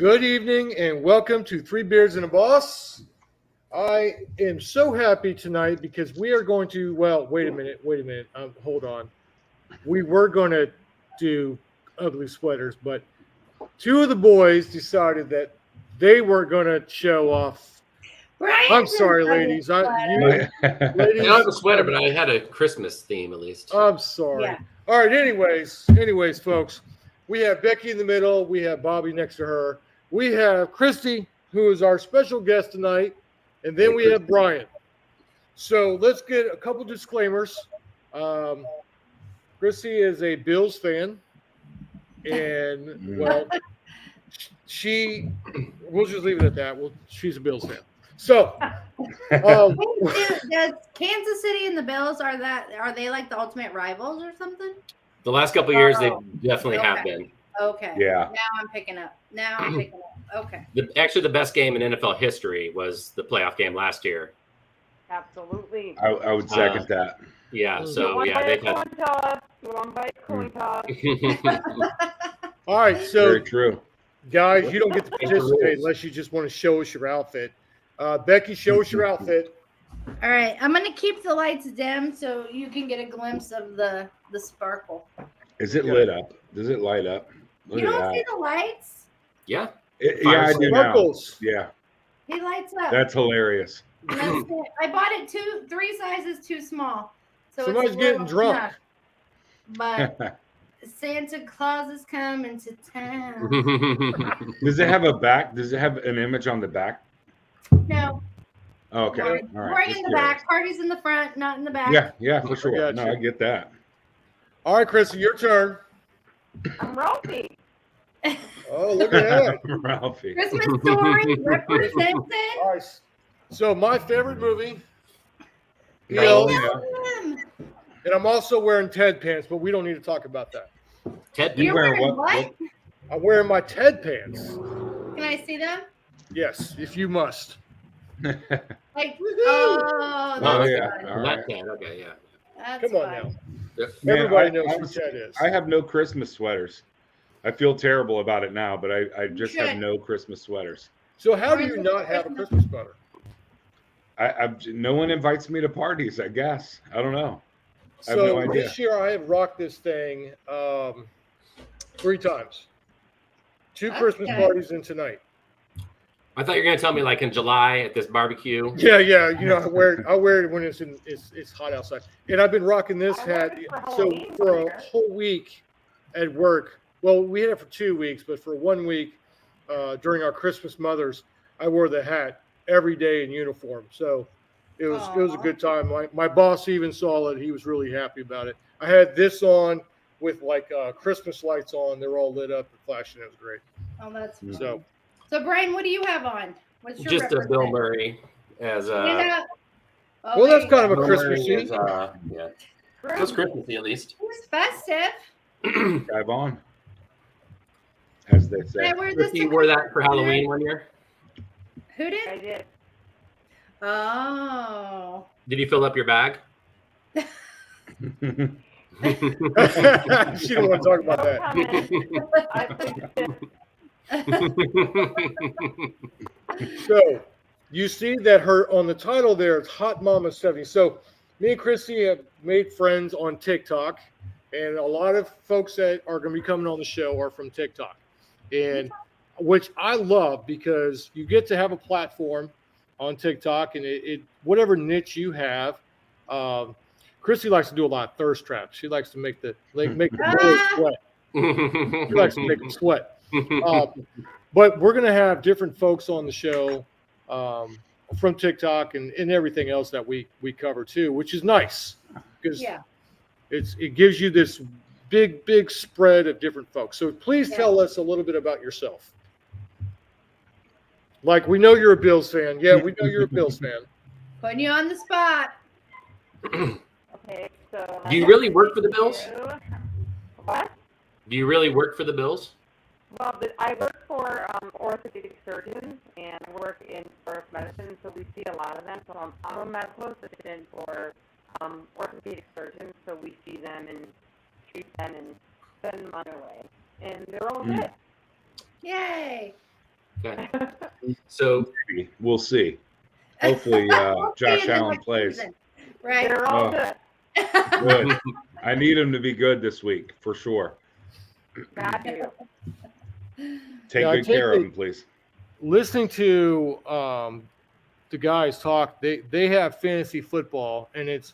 Good evening and welcome to Three Beards and a Boss. I am so happy tonight because we are going to, wait a minute. Hold on. We were going to do ugly sweaters, but two of the boys decided that they weren't going to show off. I'm sorry, ladies. I Ladies, don't have a sweater, but I had a Christmas theme at least. I'm sorry. Yeah. All right. Anyways, folks, we have Becky in the middle. We have Bobby next to her. We have Christy, who is our special guest tonight, and then we have Brian. So let's get a couple disclaimers. Christy is a Bills fan, and we'll just leave it at that. She's a Bills fan. So, does Kansas City and the Bills are they like the ultimate rivals or something? The last couple of years, they definitely have been. Okay. Yeah. Now I'm picking up. Okay. Actually, the best game in NFL history was the playoff game last year. Absolutely. I would second that. Yeah. So yeah, they've had. All right. So Very true. Guys, you don't get to participate unless you just want to show us your outfit. Becky, show us your outfit. All right. I'm gonna keep the lights dim so you can get a glimpse of the sparkle. Is it lit up? Does it light up? Look You at don't that. see the lights? Yeah. Yeah, I do now. Sparkles. Yeah, He lights up. that's hilarious. That's it. I bought it three sizes too small. So Somebody's it's getting drunk. enough. But Santa Claus is coming to town. Does it have a back? Does it have an image on the back? No. Oh, okay. All right. We're in Just the back. Party's in the front, not in the back. Yeah, for sure. Gotcha. No, I get that. All right, Christy, your turn. I'm Ralphie. Oh, look at that. Ralphie. Christmas Story representing. All right. So my favorite movie. Oh, and I'm also wearing Ted pants, but we don't need to talk about that. Ted, You're wearing what? what? I'm wearing my Ted pants. Can I see them? Yes, if you must. Like, Oh, that's yeah. fun. All Not right. Ted. Okay, yeah. That's Come on fun. now. Man, Everybody knows who Ted is. I have no Christmas sweaters. I feel terrible about it now, but I just have no Christmas sweaters. So how do you not have a Christmas sweater? No one invites me to parties, I guess. I don't know. I have So no idea. this year I have rocked this thing 3 times. 2 Christmas parties and tonight. I thought you were gonna tell me like in July at this barbecue. Yeah. You know, I wear it when it's hot outside. And I've been rocking this hat for a whole week at work. Well, we had it for 2 weeks, but for 1 week during our Christmas mothers, I wore the hat every day in uniform. So it was a good time. My boss even saw it. He was really happy about it. I had this on with like Christmas lights on. They're all lit up and flashing. It was great. Oh, that's fun. So Brian, what do you have on? What's your Just a Bill Murray as Stand up. well, that's kind of a Bill Christmas Murray scene. yeah. It's Christmassy at least. It's festive. Drive on, as they say. I wear this You to wore that for Halloween one year. Who I did? did. Oh. Did you fill up your bag? She don't want to talk about that. So you see that her on the title there, it's Hot Mama70. So me and Christy have made friends on TikTok, and a lot of folks that are going to be coming on the show are from TikTok, and which I love because you get to have a platform on TikTok, and it whatever niche you have. Christy likes to do a lot of thirst traps. She likes to make the boys sweat. She likes to make them sweat. But we're going to have different folks on the show from TikTok and everything else that we cover too, which is nice because it gives you this big spread of different folks. So please tell us a little bit about yourself. Like, we know you're a Bills fan. Yeah, we know you're a Bills fan. Putting you on the spot. Okay, so. Do you really work for the Bills? What? Do you really work for the Bills? Well, I work for orthopedic surgeons and work in birth medicine, so we see a lot of them. So I'm a medical assistant for orthopedic surgeons, so we see them and treat them and send them on their way. And they're all good. Yay. Okay. So Maybe. We'll see. Hopefully, Josh Allen plays. Right. They're all Oh. good. Good. I need him to be good this week for sure. Got you. Take Yeah, I good think care of that- him, please. Listening to the guys talk, they have fantasy football, and it's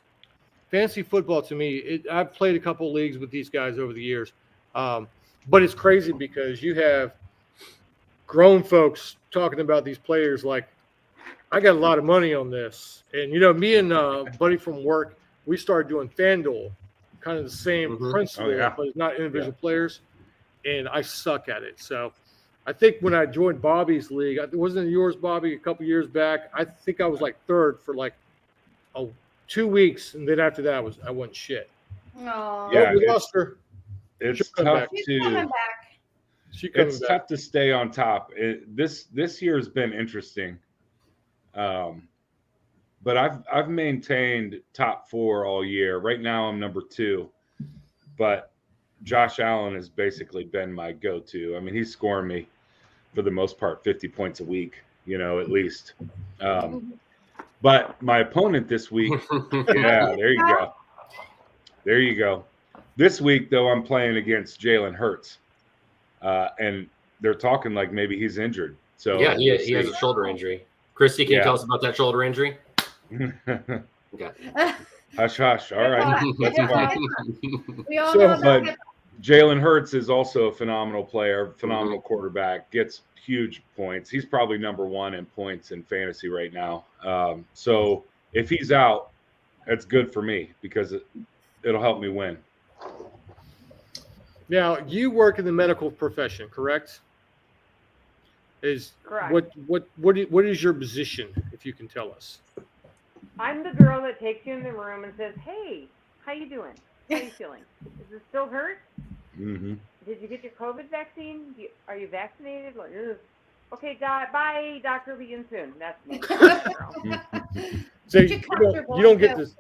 fantasy football to me. I've played a couple leagues with these guys over the years, but it's crazy because you have grown folks talking about these players like, I got a lot of money on this. And, me and a buddy from work, we started doing FanDuel, kind of the same principle, Oh, yeah. but it's not individual players. And I suck at it. So I think when I joined Bobby's league, wasn't it yours, Bobby, a couple years back? I think I was like third for like 2 weeks. And then after that, I wasn't shit. Aw. Yeah, We lost her. It's She'll come tough back. She's to. coming back. She coming It's back. tough to stay on top. This year has been interesting, but I've maintained top 4 all year. Right now I'm number 2, but Josh Allen has basically been my go-to. I mean, he's scoring me for the most part 50 points a week, at least. But my opponent this week, yeah, there you go. There you go. This week though, I'm playing against Jalen Hurts. And they're talking like maybe he's injured. So yeah, he we'll has see. a shoulder injury. Christy, can you Yeah. tell us about that shoulder injury? Okay. Hush, hush. All right, that's fine. We all So, know about but it. Jalen Hurts is also a phenomenal player, phenomenal quarterback, gets huge points. He's probably number 1 in points in fantasy right now. So if he's out, that's good for me because it'll help me win. Now, you work in the medical profession, correct? Correct. What is your position, if you can tell us? I'm the girl that takes you in the room and says, "Hey, how you doing? How you feeling? Does it still hurt? Mm-hmm. Did you get your COVID vaccine? Are you vaccinated? Like, ugh. Okay, bye, doctor. Be in soon." That's me. Girl. So Get you you comfortable. don't get this.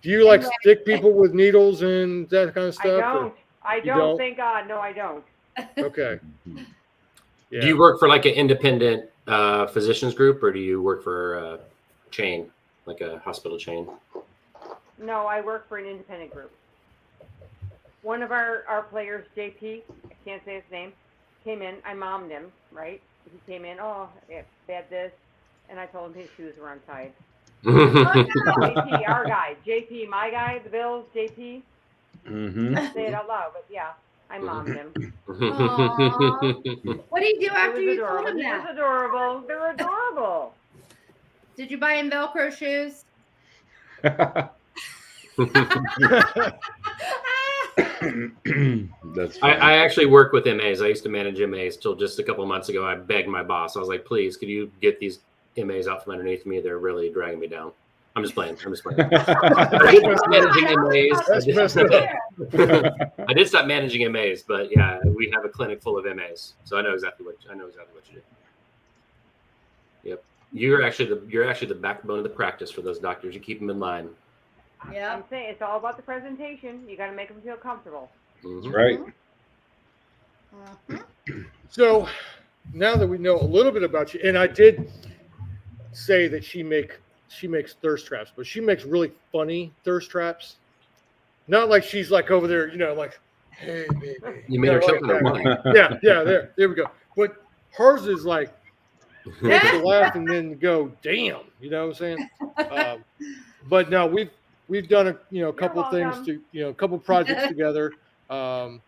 Do you like stick people with needles and that kind of I stuff? don't. I You don't. don't? Thank God. No, I don't. Okay. Yeah. Do you work for like an independent physicians group, or do you work for a chain, like a hospital chain? No, I work for an independent group. One of our players, JP, I can't say his name, came in. I mommed him, right? He came in, oh, yeah, bad this. And I told him his shoes were untied. JP, our guy. JP, my guy, the Bills, JP. Mm-hmm. Say it out loud, but yeah, I mommed him. Aw. What do you do It after was you told adorable. him He that? was adorable. They're adorable. Did you buy him Velcro shoes? That's I funny. actually work with MAs. I used to manage MAs till just a couple of months ago. I begged my boss. I was like, please, could you get these MAs out from underneath me? They're really dragging me down. I'm just playing. I did stop managing MAs. That's messed up. I did stop managing MAs, but yeah, we have a clinic full of MAs, so I know exactly what you do. Yep, you're actually the backbone of the practice for those doctors. You keep them in line. Yeah. I'm saying it's all about the presentation. You got to make them feel comfortable. That's right. So now that we know a little bit about you, and I did say that she makes thirst traps, but she makes really funny thirst traps. Not like she's like over there, like, hey baby. You made her choke like on her that. wine. Yeah, there we go. But hers is like make her laugh and then go, damn, you know what I'm saying? But no, we've done a couple things welcome. a couple projects together, and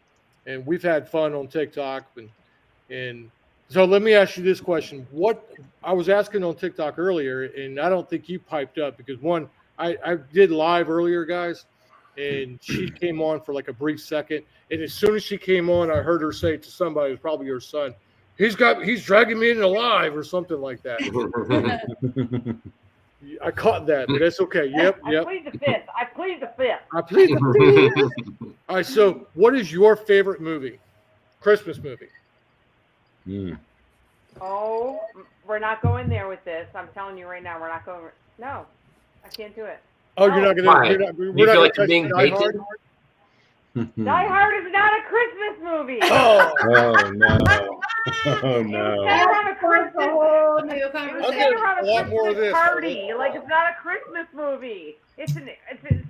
we've had fun on TikTok. And so let me ask you this question: what I was asking on TikTok earlier, and I don't think you piped up because one, I did live earlier, guys, and she came on for like a brief second, and as soon as she came on, I heard her say to somebody, it was probably your son, he's dragging me in alive or something like that. I caught that, but that's okay. Yep. I plead the fifth. I plead the fifth. I plead the fifth. All right. So, what is your favorite movie? Christmas movie? Oh, we're not going there with this. I'm telling you right now, we're not going. No, I can't do it. Oh, you're not Why? gonna. We're You not feel gonna like you're touch being Die Hard? baited? Die Hard is not a Christmas movie. Oh, Oh no! Oh It's no! set on a that's a whole new It was conversation. made around a a lot more of Christmas this. party. Like, it's not a Christmas movie. It's an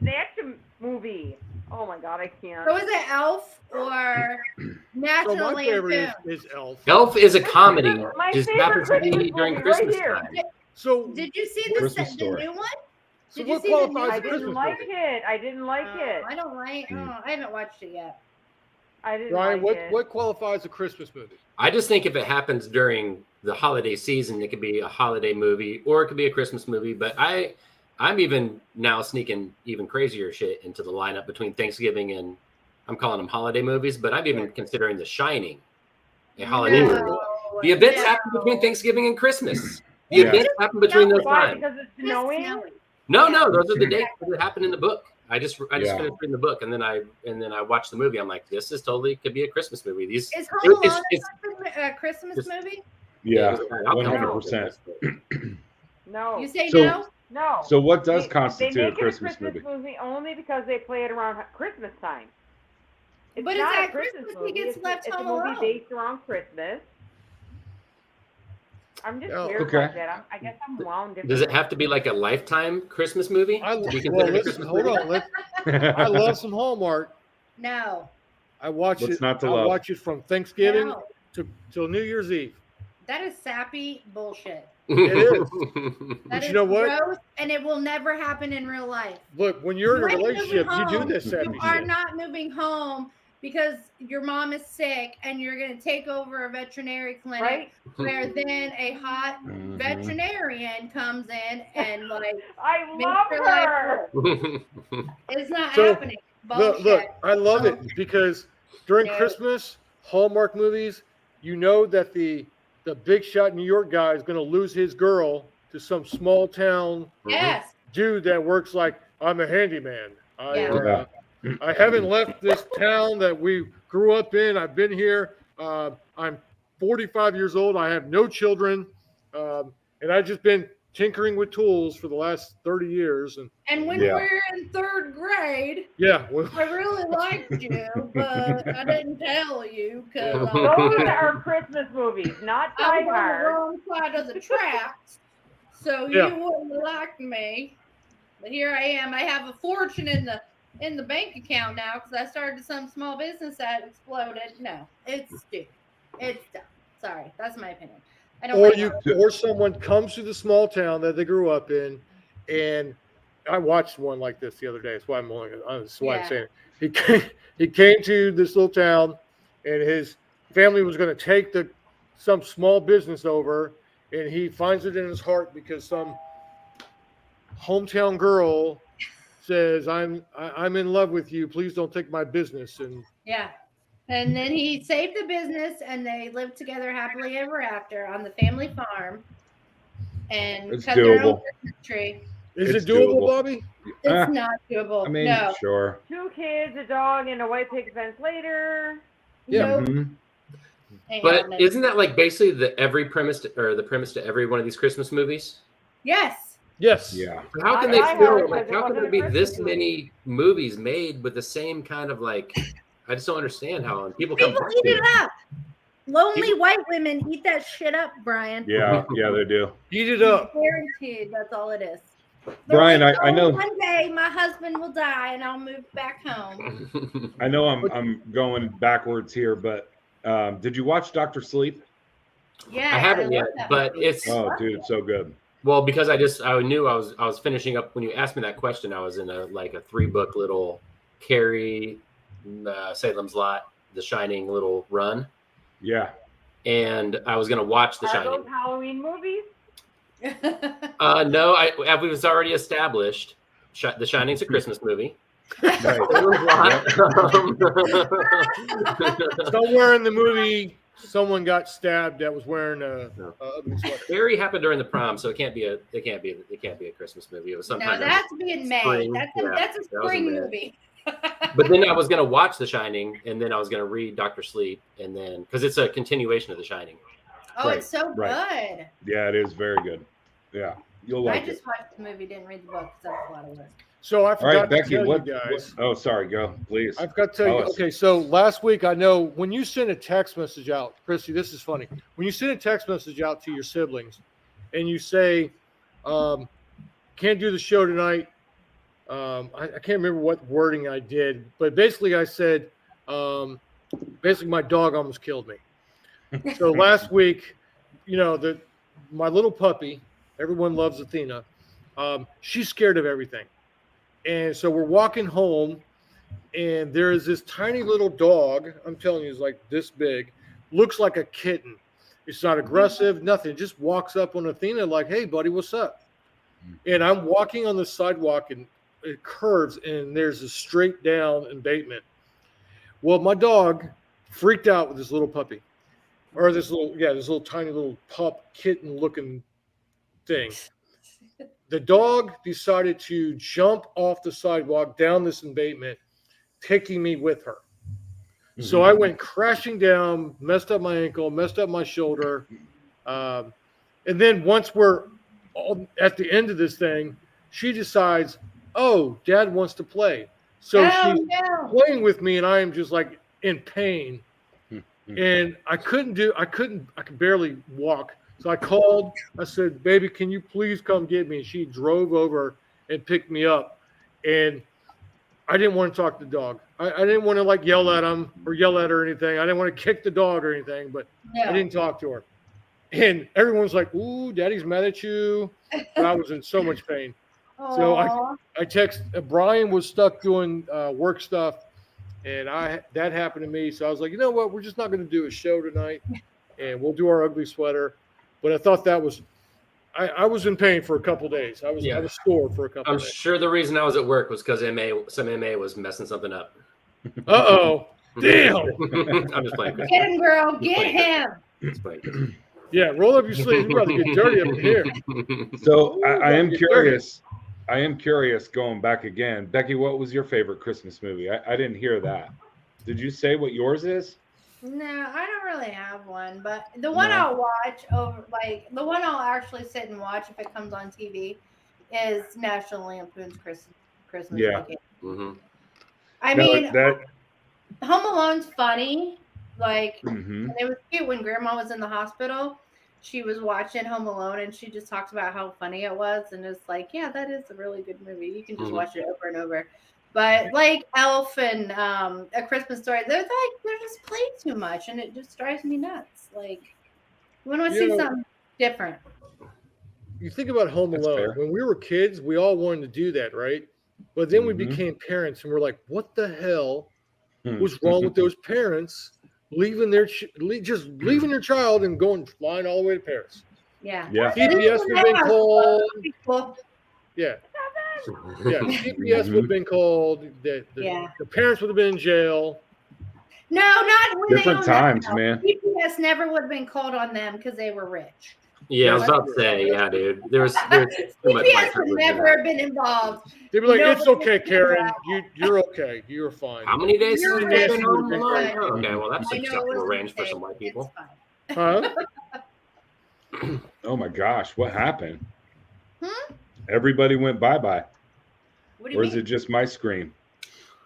action movie. Oh my God, I can't. So is it Elf or So National my favorite Lampoon? is Elf. Elf is a comedy. My Just favorite happens to be Christmas during movie Christmas right here. time. So Did you see Christmas the Story. new one? So Did you what see the new qualifies I a one? didn't Christmas like movie? it. I didn't like it. I don't like. I haven't watched it yet. I didn't Ryan, like it. what qualifies a Christmas movie? I just think if it happens during the holiday season, it could be a holiday movie or it could be a Christmas movie. But I'm even now sneaking even crazier shit into the lineup between Thanksgiving and I'm calling them holiday movies, but I'm even considering The Shining a holiday movie. The events happen between Thanksgiving and Christmas. The Yeah. events happen between those Why? times. Because it's snowing? No, those are the dates that happen in the book. I just Yeah. finished reading the book and then I watched the movie. I'm like, this is totally could be a Christmas movie. Is Home Alone a Christmas it's- movie? Yeah, I'll 100%. No. You say So- no? No. So what does They constitute make a Christmas it a movie? Christmas movie only because they play it around Christmas time. It's But it's not a at Christmas Christmas, he movie. gets It's, left it's a home movie alone. based around Christmas. I'm just Oh, weird okay. like that. I guess I'm wound different. Does it have to be like a Lifetime Christmas movie? I to be well, considered a listen, Christmas hold movie? on. I love some Hallmark. No. I watch What's it. not to I love? watch it from Thanksgiving No. till New Year's Eve. That is sappy bullshit. It is. That But is you know what? gross, and it will never happen in real life. Look, when you're in a You ain't relationship, moving you do home. this sappy You are shit. not moving home because your mom is sick and you're going to take over a veterinary clinic Right? where then a hot Mhm. veterinarian comes in and like I makes love your life her. work. It's not So, happening. Bullshit. Look, I love it Bullshit. because during No. Christmas, Hallmark movies, you know that the big shot New York guy is going to lose his girl to some small town Yes. dude that works like I'm a handyman. Yeah. I haven't left this town that we grew up in. I've been here. I'm 45 years old. I have no children, and I've just been tinkering with tools for the last 30 years. And And when Yeah. we're in third grade, yeah, well, I really liked you, but I didn't tell you because Those are Christmas movies, not I Die was on the Hard. wrong side of the tracks, so Yeah. you wouldn't have liked me. But here I am. I have a fortune in the bank account now because I started some small business that exploded. No, it's stupid. It's dumb. Sorry, that's my opinion. I don't. or like you it. or someone comes to the small town that they grew up in, and I watched one like this the other day. That's why I'm saying it. He came to this little town, and his family was going to take some small business over, and he finds it in his heart because some hometown girl says, I'm in love with you, please don't take my business." And Yeah. And then he saved the business, and they lived together happily ever after on the family farm, and It's cut their own doable. Christmas tree. is It's it doable, doable. Bobby? It's not doable. I mean, no. sure. 2 kids, a dog, and a white picket fence later. Yeah. Nope. Mhm. Hang But on, no. isn't that like basically the premise to every one of these Christmas movies? Yes. Yes. Yeah. How can I- they I still heard like? that it How can there wasn't be a this Christmas many movies made with the same kind of like? I just don't understand how people come. People eat it up. Lonely white women eat that shit up, Brian. Yeah. Yeah, they do. Eat it up. Guaranteed. That's all it is. They're Brian, like, I know- one day my husband will die and I'll move back home. I know I'm going backwards here, but did you watch Dr. Sleep? Yeah, I haven't love yet, that but movie. it's Oh, dude, it's so good. well because I knew I was finishing up when you asked me that question. I was in a 3-book little Carrie, Salem's Lot, The Shining little run, Yeah. and I was gonna watch The Are Shining. those Halloween movies? No, it was already established. The Shining's a Christmas movie. Right. Salem's Lot, Somewhere in the movie, someone got stabbed that was wearing a ugly sweater. Barry happened during the prom, so it can't be a Christmas movie. It was No, sometime. that has to be in May. Spring. That's Yeah, a that was spring in May. movie. But then I was gonna watch The Shining, and then I was gonna read Doctor Sleep, and then because it's a continuation of The Shining. Oh, Right, it's so right. good. Yeah, it is very good. Yeah, you'll I like it. just watched the movie, didn't read the book because that's a lot of work. So I All forgot right, Becky. to tell What? you guys. Oh, sorry. Go, please. I've got to tell you. Tell us. Okay, so last week I know when you send a text message out, Christy, this is funny. When you send a text message out to your siblings, and you say, "Can't do the show tonight," I can't remember what wording I did, but basically I said, basically my dog almost killed me. So last week, my little puppy, everyone loves Athena. She's scared of everything. And so we're walking home, and there is this tiny little dog. I'm telling you, it's like this big, looks like a kitten. It's not aggressive, nothing. It just walks up on Athena like, "Hey, buddy, what's up?" And I'm walking on the sidewalk, and it curves, and there's a straight down embankment. Well, my dog freaked out with this little puppy, or this little tiny little pup kitten looking thing. The dog decided to jump off the sidewalk down this embankment, taking me with her. Mm-hmm. So I went crashing down, messed up my ankle, messed up my shoulder. And then once we're all at the end of this thing, she decides, "Oh, Dad wants to play." So she's playing with me, and I am just like in pain. And I could barely walk. So I said, "Baby, can you please come get me?" And she drove over and picked me up. And I didn't want to talk to the dog. I didn't want to like yell at him or yell at her or anything. I didn't want to kick the dog or anything, but I didn't talk to her. And everyone was like, "Ooh, Daddy's mad at you." But I was in so much pain. Aww. So I text Brian was stuck doing work stuff, and that happened to me. So I was like, you know what? We're just not going to do a show tonight, and we'll do our ugly sweater. But I thought that was, I was in pain for a couple of days. I was sore for a couple of days. I'm sure the reason I was at work was because some MA was messing something up. Uh-oh. Damn. I'm just playing. Get him, girl. Get him. Yeah, roll up your sleeves. We're about to get dirty up in here. So I am curious. I am curious, going back again. Becky, what was your favorite Christmas movie? I didn't hear that. Did you say what yours is? No, I don't really have one, but the one I'll watch the one I'll actually sit and watch if it comes on TV is National Lampoon's Christmas Vacation. Mm-hmm. I mean, Home Alone's funny. And it was cute when Grandma was in the hospital. She was watching Home Alone, and she just talked about how funny it was, and it's like, yeah, that is a really good movie. You can just watch it over and over. But like Elf and A Christmas Story, they're just played too much, and it just drives me nuts. Like, you want to see something different. You think about Home Alone. When we were kids, we all wanted to do that, right? But then we became parents, and we're like, what the hell was wrong with those parents leaving their child and flying all the way to Paris? Yeah. CPS would have been called. Yeah. Yeah, CPS would have been called. The parents would have been in jail. No, not when different times, man. CPS never would have been called on them because they were rich. Yeah, I was about to say, dude. There's CPS would never have been involved. They'd be like, "It's okay, Karen. You're okay. You're fine." How many days has it been on? Okay, well, that's acceptable range for some white people. Huh? Oh my gosh, what happened? Everybody went bye-bye. Or is it just my screen?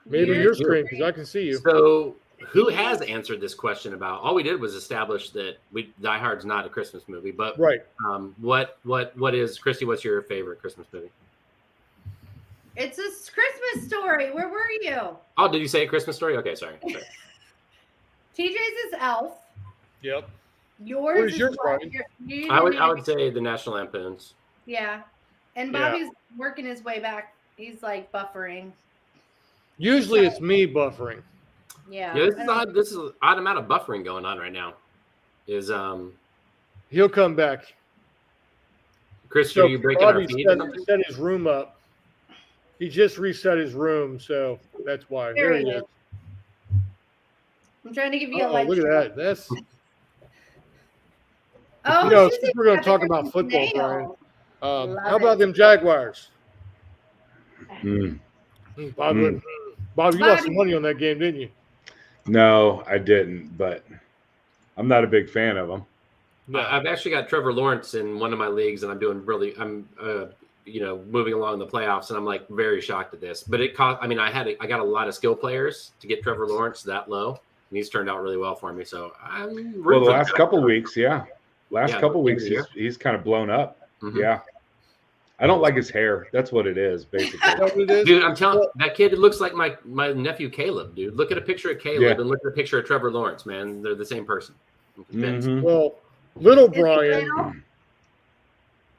Maybe your screen, because I can see you. So who has answered this question about? All we did was establish that Die Hard's not a Christmas movie, but right. What is, Christy? What's your favorite Christmas movie? It's a Christmas Story. Where were you? Oh, did you say a Christmas Story? Okay, sorry. TJ's is Elf. Yep. Yours is yours, what? I would say the National Lampoons. Yeah. And Bobby's working his way back. He's like buffering. Usually it's me buffering. Yeah. This is an odd amount of buffering going on right now. He'll come back. Chris, are you breaking our feed? Set his room up. He just reset his room, so that's why. There he is. I'm trying to give you a light. Look at that. That's. Since we're going to talk about football, Brian. How about them Jaguars? Bob, you lost some money on that game, didn't you? No, I didn't, but I'm not a big fan of them. No. I've actually got Trevor Lawrence in one of my leagues, and I'm moving along the playoffs, and I'm like very shocked at this. But it cost. I mean, I got a lot of skill players to get Trevor Lawrence that low, and he's turned out really well for me. So I'm well, the last couple weeks, couple weeks, he's kind of blown up. Mm-hmm. Yeah. I don't like his hair. That's what it is, basically. Dude, I'm telling you, that kid looks like my nephew Caleb, dude. Look at a picture of Caleb and look at a picture of Trevor Lawrence, man. They're the same person. Mm-hmm. Well, little Brian.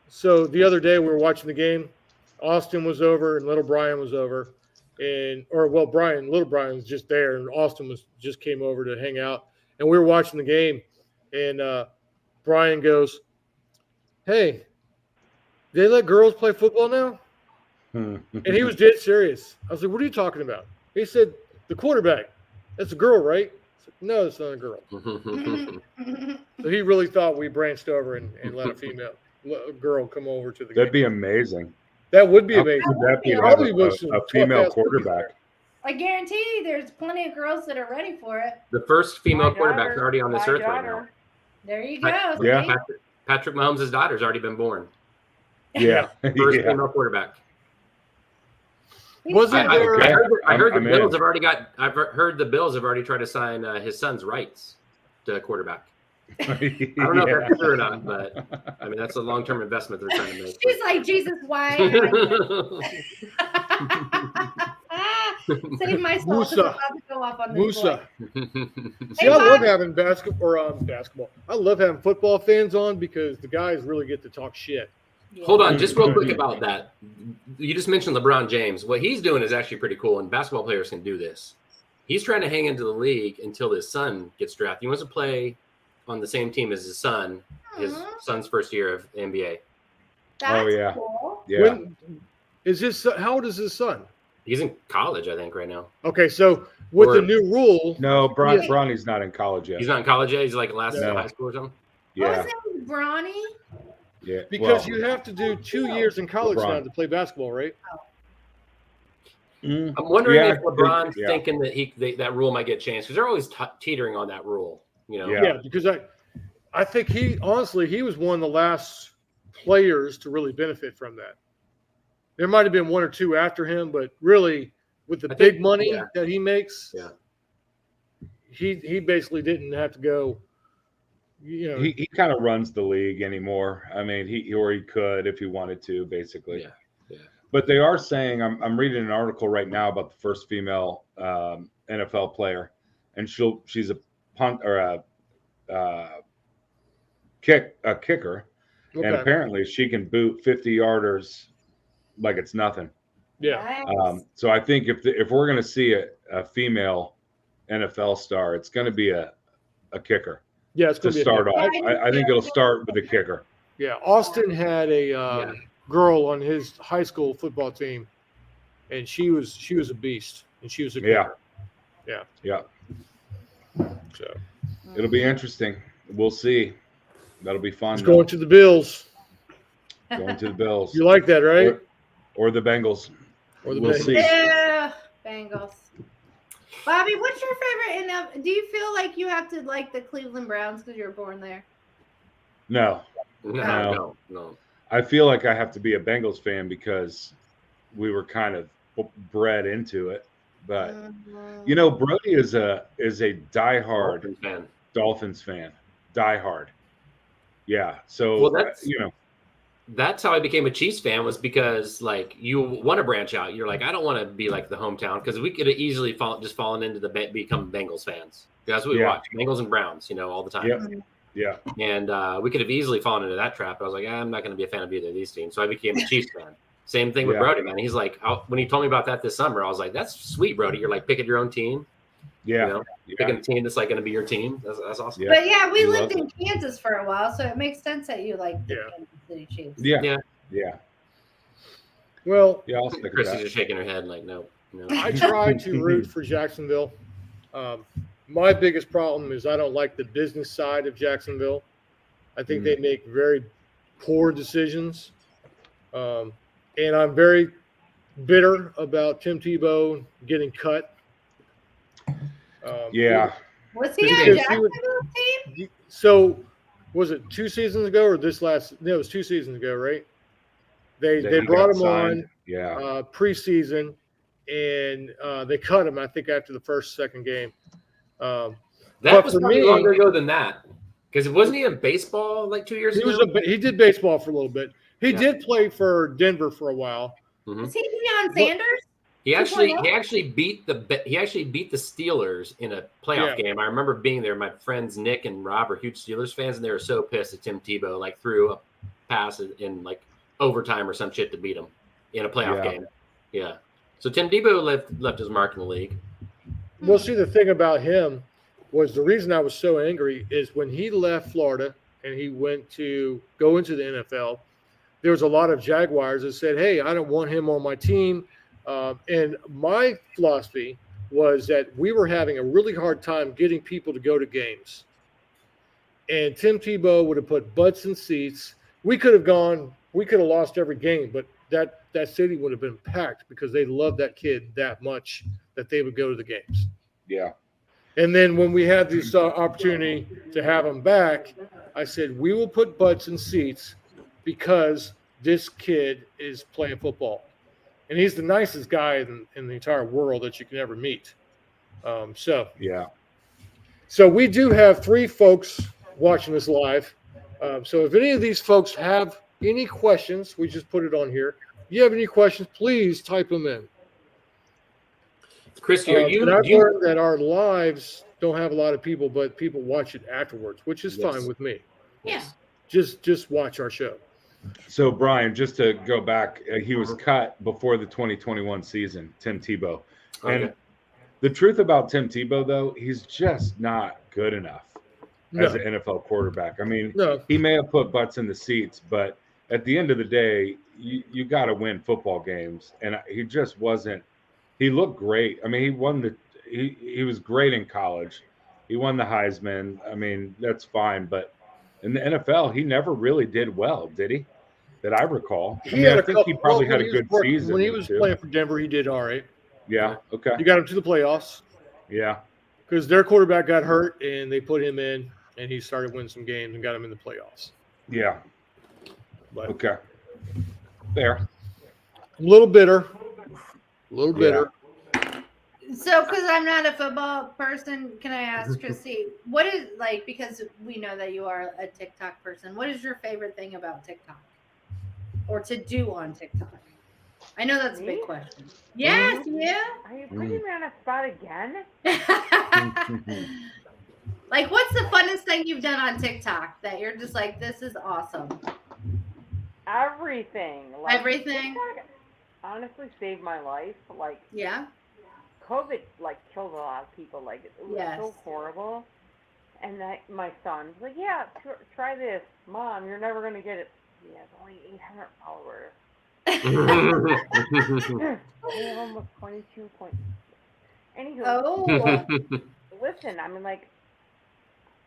So the other day we were watching the game. Austin was over and little Brian was over. Little Brian was just there, and Austin just came over to hang out. And we were watching the game, and Brian goes, "Hey, they let girls play football now?" And he was dead serious. I was like, "What are you talking about?" He said, "The quarterback. That's a girl, right?" I said, "No, it's not a girl." So he really thought we branched over and let a girl come over to the game. That'd be amazing. That would be amazing. That'd be Probably a female quarterback. I guarantee there's plenty of girls that are ready for it. The first female quarterback's already on this earth right now. There you go. Yeah. Patrick Mahomes' daughter's already been born. Yeah. First female quarterback. Wasn't I there? heard the Bills have already got. I've heard the Bills have already tried to sign his son's rights to quarterback. I don't know if that's true or not, but I mean that's a long-term investment they're trying to make. She's like, Jesus, why? Save my soul. Musa. I'm about to go off on this Musa. boy. See, I love having basketball. I love having football fans on because the guys really get to talk shit. Yeah. Hold on, just real quick about that. You just mentioned LeBron James. What he's doing is actually pretty cool, and basketball players can do this. He's trying to hang into the league until his son gets drafted. He wants to play on the same team as his son, his son's first year of NBA. That's cool. Yeah. How old is his son? He's in college, I think, right now. Okay, so with the new rule, No, Bronny's not in college yet. He's not in college yet. He's like last year No. in high school or something. What Yeah. was it, Bronny? Yeah. because you have to do 2 years in college LeBron. now to play basketball, right? Mm, I'm wondering Yeah, if LeBron's yeah. thinking that that rule might get changed because they're always teetering on that rule. You know. Yeah. Because I think he was one of the last players to really benefit from that. There might have been one or two after him, but really with the big money that he makes, he basically didn't have to go. You know, He kind of runs the league anymore. I mean, he could if he wanted to, basically. Yeah. Yeah. But they are saying, I'm reading an article right now about the first female NFL player, and she's a punt or a kicker, and apparently she can boot 50-yarders like it's nothing. yeah. Nice. So I think if we're going to see a female NFL star, it's going to be a kicker Yeah, it's to going to be start off. Yeah, I think it'll start with a kicker. Yeah, Austin had a girl on his high school football team, and she was a beast, and she was a Yeah. kicker. Yeah. So It'll be interesting. We'll see. That'll be fun. it's going to the Bills. Going to the Bills. You like that, right? Or the Bengals. Or the We'll Bengals. see. Yeah, Bengals. Bobby, what's your favorite? And do you feel like you have to like the Cleveland Browns because you were born there? No. No. I feel like I have to be a Bengals fan because we were kind of bred into it. But you know, Brody is a diehard Dolphins fan. Diehard. Yeah. So that's how I became a Chiefs fan, was because like you want to branch out. You're like, I don't want to be like the hometown, because we could have easily fallen into become Bengals fans. That's what we watch, Bengals and Browns, all the time. Yep. Yeah. And we could have easily fallen into that trap. I was like, I'm not going to be a fan of either of these teams. So I became a Chiefs fan. Same thing with Brody, man. He's like, when he told me about that this summer, I was like, that's sweet, Brody. You're like picking your own team. Yeah. Picking a team that's like going to be your team. That's awesome. Yeah. But we lived in Kansas for a while, so it makes sense that you like the Kansas City Chiefs. Yeah. Well, I'll stick with Chrissy's that. just shaking her head like, no. I try to root for Jacksonville. My biggest problem is I don't like the business side of Jacksonville. I think they make very poor decisions. And I'm very bitter about Tim Tebow getting cut. Was he on because Jacksonville's team? So, was it 2 seasons ago or this last? No, it was 2 seasons ago, right? They He brought got him signed. on Yeah. preseason, and they cut him, I think, after the second game. That But was for probably me, longer ago than that. Because wasn't he in baseball like 2 years ago? he did baseball for a little bit. He Yeah. did play for Denver for a while. Is he Deion Sanders? He actually 2.0? beat the Steelers in a playoff game. I remember being there. My friends Nick and Rob are huge Steelers fans, and they were so pissed that Tim Tebow like threw a pass in like overtime or some shit to beat him in a playoff game. Yeah. So Tim Tebow left his mark in the league. Well, see, the thing about him was the reason I was so angry is when he left Florida and he went to go into the NFL, there was a lot of Jaguars that said, hey, I don't want him on my team. And my philosophy was that we were having a really hard time getting people to go to games. And Tim Tebow would have put butts in seats. We could have lost every game, but that city would have been packed because they loved that kid that much that they would go to the games. Yeah. And then when we had this opportunity to have him back, I said, we will put butts in seats because this kid is playing football. And he's the nicest guy in the entire world that you can ever meet. So we do have 3 folks watching this live. So if any of these folks have any questions, we just put it on here. If you have any questions, please type them in. Christy, I've learned that our lives don't have a lot of people, but people watch it afterwards, which is fine with me. Yeah. Just watch our show. So, Brian, just to go back, he was cut before the 2021 season, Tim Tebow. And the truth about Tim Tebow, though, he's just not good enough as an NFL quarterback. I mean, he may have put butts in the seats, but at the end of the day, you got to win football games. And he just wasn't. He looked great. I mean, he was great in college. He won the Heisman. I mean, that's fine. But in the NFL, he never really did well, did he? That I recall. I think he probably had a good season. When he was playing for Denver, he did all right. Yeah. Okay. You got him to the playoffs. Yeah. Because their quarterback got hurt, and they put him in, and he started winning some games and got him in the playoffs. Yeah. But okay. Fair. A little bitter. So, because I'm not a football person, can I ask Christy, what is, like, because we know that you are a TikTok person, what is your favorite thing about TikTok? Or to do on TikTok? I know that's a big question. Yes, yeah. Are you putting me on a spot again? Like, what's the funnest thing you've done on TikTok that you're just like, this is awesome? Everything. Everything? TikTok honestly saved my life. Like, yeah. COVID, like, killed a lot of people. Like, it was so horrible. And my son's like, yeah, try this. Mom, you're never going to get it. He has only 800 followers. I have almost 22 points. Anywho, listen, I mean, like,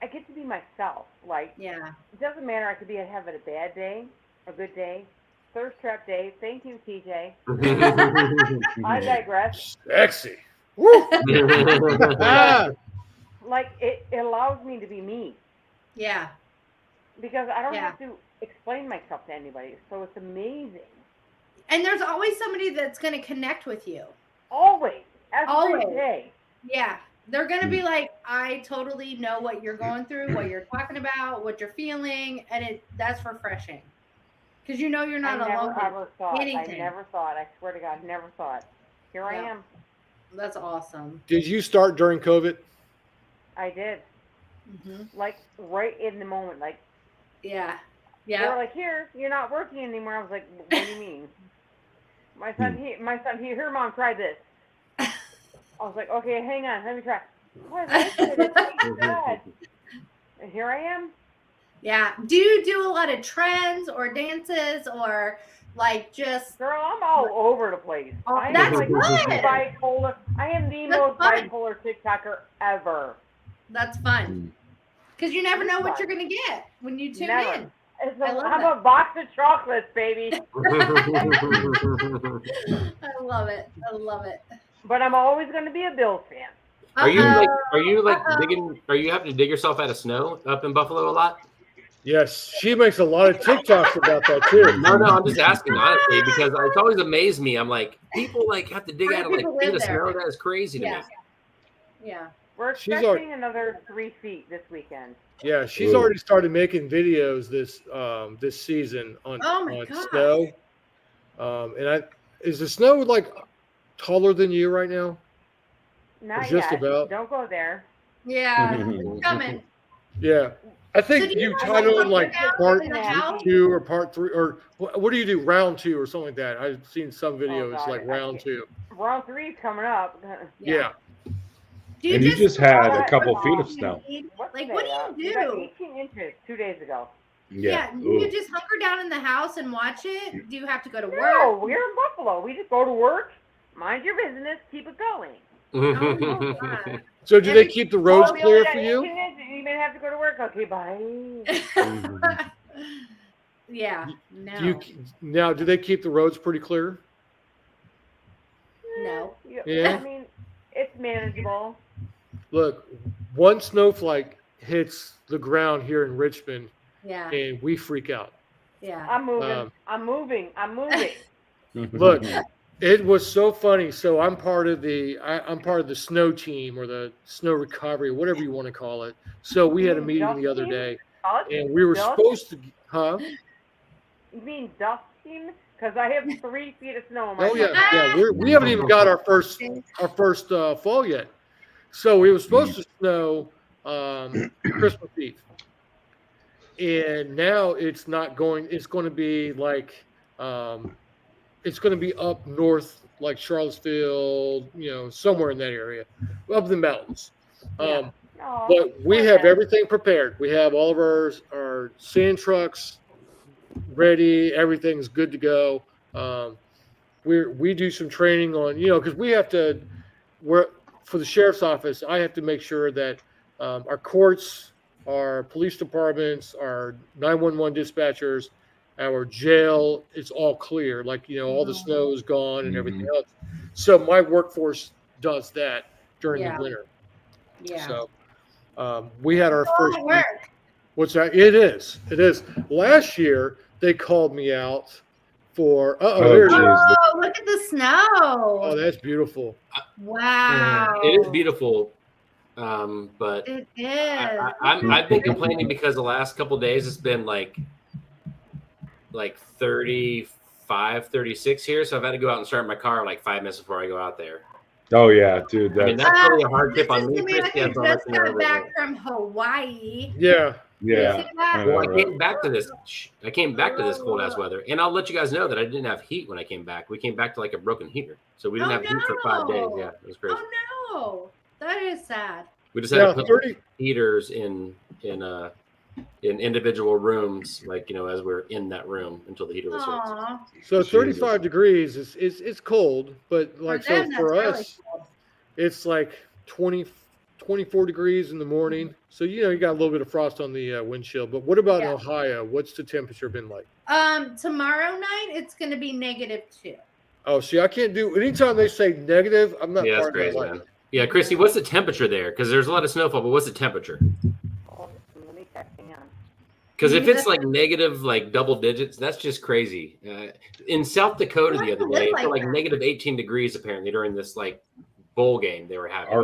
I get to be myself. Like, it doesn't matter. I could have a bad day, a good day, thirst trap day. Thank you, TJ. I digress. Sexy. Like, it allows me to be me. Yeah. Because I don't have to explain myself to anybody. So it's amazing. And there's always somebody that's going to connect with you. Always. Every day. Yeah. They're going to be like, I totally know what you're going through, what you're talking about, what you're feeling. And that's refreshing. Because you know you're not alone. I never thought. I swear to God, never thought. Here I am. That's awesome. Did you start during COVID? I did. Like, right in the moment. Like, yeah. They were like, here, you're not working anymore. I was like, what do you mean? My son, here, Mom, try this. I was like, okay, hang on, let me try. What is this? And here I am. Yeah. Do you do a lot of trends or dances or like just? Girl, I'm all over the place. That's like good. Bipolar. I am the most bipolar TikToker ever. That's fun. Because you never know what you're going to get when you tune in. I'm a box of chocolates, baby. I love it. But I'm always going to be a Bills fan. Are you having to dig yourself out of snow up in Buffalo a lot? Yes, she makes a lot of TikToks about that too. No, I'm just asking honestly because it's always amazed me. I'm like, people like have to dig out of like people feet live of there? snow. That is crazy to me. Yeah. We're She's expecting another 3 feet this weekend. Yeah, she's Ooh. already started making videos this season on Oh my on God. snow. And is the snow like taller than you right now? Not Just yet. about. Don't go there. Yeah. It's coming. Yeah, I So think do you you guys title it hunker like down part in the house? 2 or part 3 or what do you do? Round 2 or something like that. I've seen some videos God, like I round can't- 2. Round 3 is coming up. Yeah. Do And you just had a couple what feet do of you snow. need? What's Like, today? what do you We got do? 18 inches 2 days ago. Yeah. Do Ooh. you just hunker down in the house and watch it? Do you have to go to No, work? we're in Buffalo. We just go to work, mind your business, keep it going. Oh my God. So do they keep the roads we clear only got for 18 you? inches. You may have to go to work. Okay, bye. Yeah. Do you No. now? Do they keep the roads pretty clear? No. Yeah. I mean, it's manageable. Look, one snowflake hits the ground here in Richmond, Yeah. and we freak out. Yeah. I'm moving. Um, I'm moving. I'm moving. Look, it was so funny. So I'm part of the snow team or the snow recovery, whatever you want to call it. So we had a meeting the other day, and we were supposed to, huh? You mean dust team? Because I have 3 feet of snow in my Oh yeah, front yard. yeah. We haven't even got our first fall yet. So it was supposed to snow Christmas Eve, and now it's not going. It's going to be like it's going to be up north, like Charlottesville, somewhere in that area, up in the mountains. Yeah. But we have everything prepared. We have all of our sand trucks ready. Everything's good to go. We do some training on, because we have to. For the sheriff's office, I have to make sure that our courts, our police departments, our 911 dispatchers, our jail, it's all clear. Like, all the snow is gone and everything else. So my workforce does that during the winter. Yeah. So we had our first work. What's that? It is. Last year, they called me out for, there it is. Oh, look at the snow. Oh, that's beautiful. Wow. It is beautiful, but It is. I've been complaining because the last couple of days it's been like 35, 36 here, so I've had to go out and start my car like 5 minutes before I go out there. Oh yeah, dude. I mean, that's really a hard tip on me. I Christy, just got back from Hawaii. Yeah. Yeah. Well, I came back to this. I came back to this cold ass weather, and I'll let you guys know that I didn't have heat when I came back. We came back to like a broken heater, so we didn't have heat for 5 days. Yeah, it was crazy. Oh no, that is sad. We just had to put heaters in individual rooms, like as we're in that room until the heater was fixed. So 35 degrees is cold, but like so for us, it's like 24 degrees in the morning. So you got a little bit of frost on the windshield. But what about in Ohio? What's the temperature been like? Tomorrow night it's going to be -2. Oh, see, I can't do anytime they say negative. I'm not. Yeah, that's crazy, man. Yeah, Christy, what's the temperature there? Because there's a lot of snowfall, but what's the temperature? Let me check. Hang on. Because if it's like negative, like double digits, that's just crazy. In South Dakota the other day, it's like negative 18 degrees apparently during this like bowl game they were having.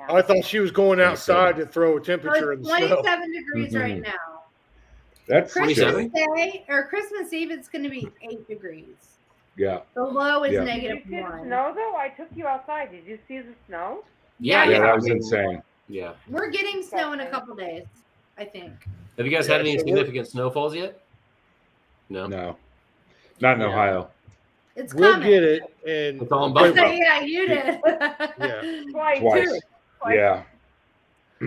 I thought she was going outside to throw a temperature in the snow. 27 degrees right now. That's Christmas Day or Christmas Eve, it's going to be 8 degrees. Yeah. The low is -1. Did you see the snow though? I took you outside. Did you see the snow? Yeah, that was insane. Yeah. We're getting snow in a couple days, I think. Have you guys had any significant snowfalls yet? No. No. Not in Ohio. It's we'll coming. get it, and it's all in Buffalo. Yeah, you did. Twice. Yeah.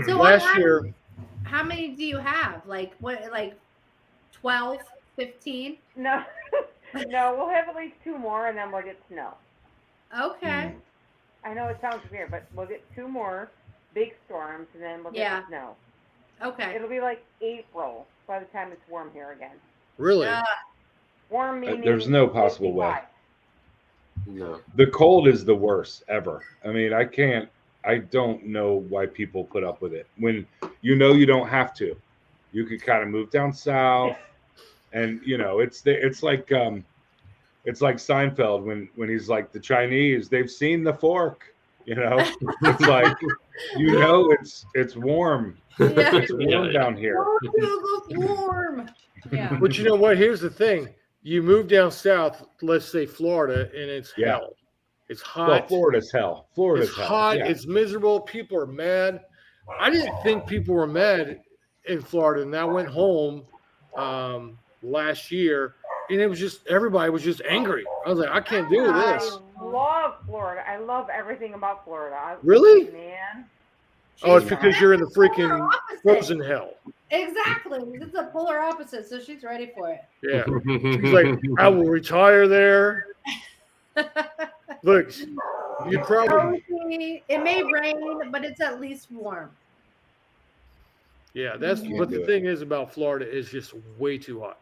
So last year, how many do you have? Like what? Like 12, 15? No, no. We'll have at least 2 more, and then we'll get snow. Okay. I know it sounds weird, but we'll get 2 more big storms, and then we'll get snow. Okay. It'll be like April by the time it's warm here again. Really? Warm meaning there's no possible 55. way. No. The cold is the worst ever. I mean, I don't know why people put up with it when you don't have to. You could kind of move down south, and it's like Seinfeld when he's like, the Chinese, they've seen the fork. It's like it's warm. Yeah. It's warm down here. Oh, it looks warm. Yeah. But you know what? Here's the thing: you move down south, let's say Florida, and it's hell. It's hot. Well, Florida's hell. It's hot. Yeah. It's miserable. People are mad. I didn't think people were mad in Florida, and I went home last year, and it was just everybody was just angry. I was like, I can't deal with this. I love Florida. I love everything about Florida. Really? Man. Oh, it's because you're in the freaking frozen hell. Exactly. It's a polar opposite, so she's ready for it. Yeah. She's like, I will retire there. Look, you probably. It may rain, but it's at least warm. Yeah, that's what the thing is about Florida is just way too hot.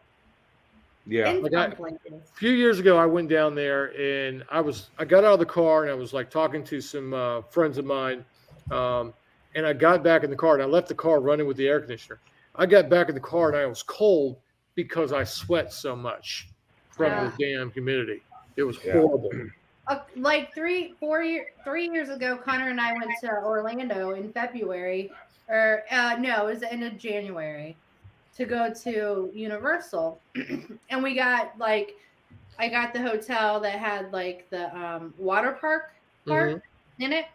Yeah. In Like some a places. few years ago, I went down there and I got out of the car and I was like talking to some friends of mine. And I got back in the car and I left the car running with the air conditioner. I got back in the car and I was cold because I sweat so much from the damn humidity. It was horrible. Like 3 years ago, Connor and I went to Orlando in February, or no, it was the end of January, to go to Universal, and we got I got the hotel that had like the water park in it.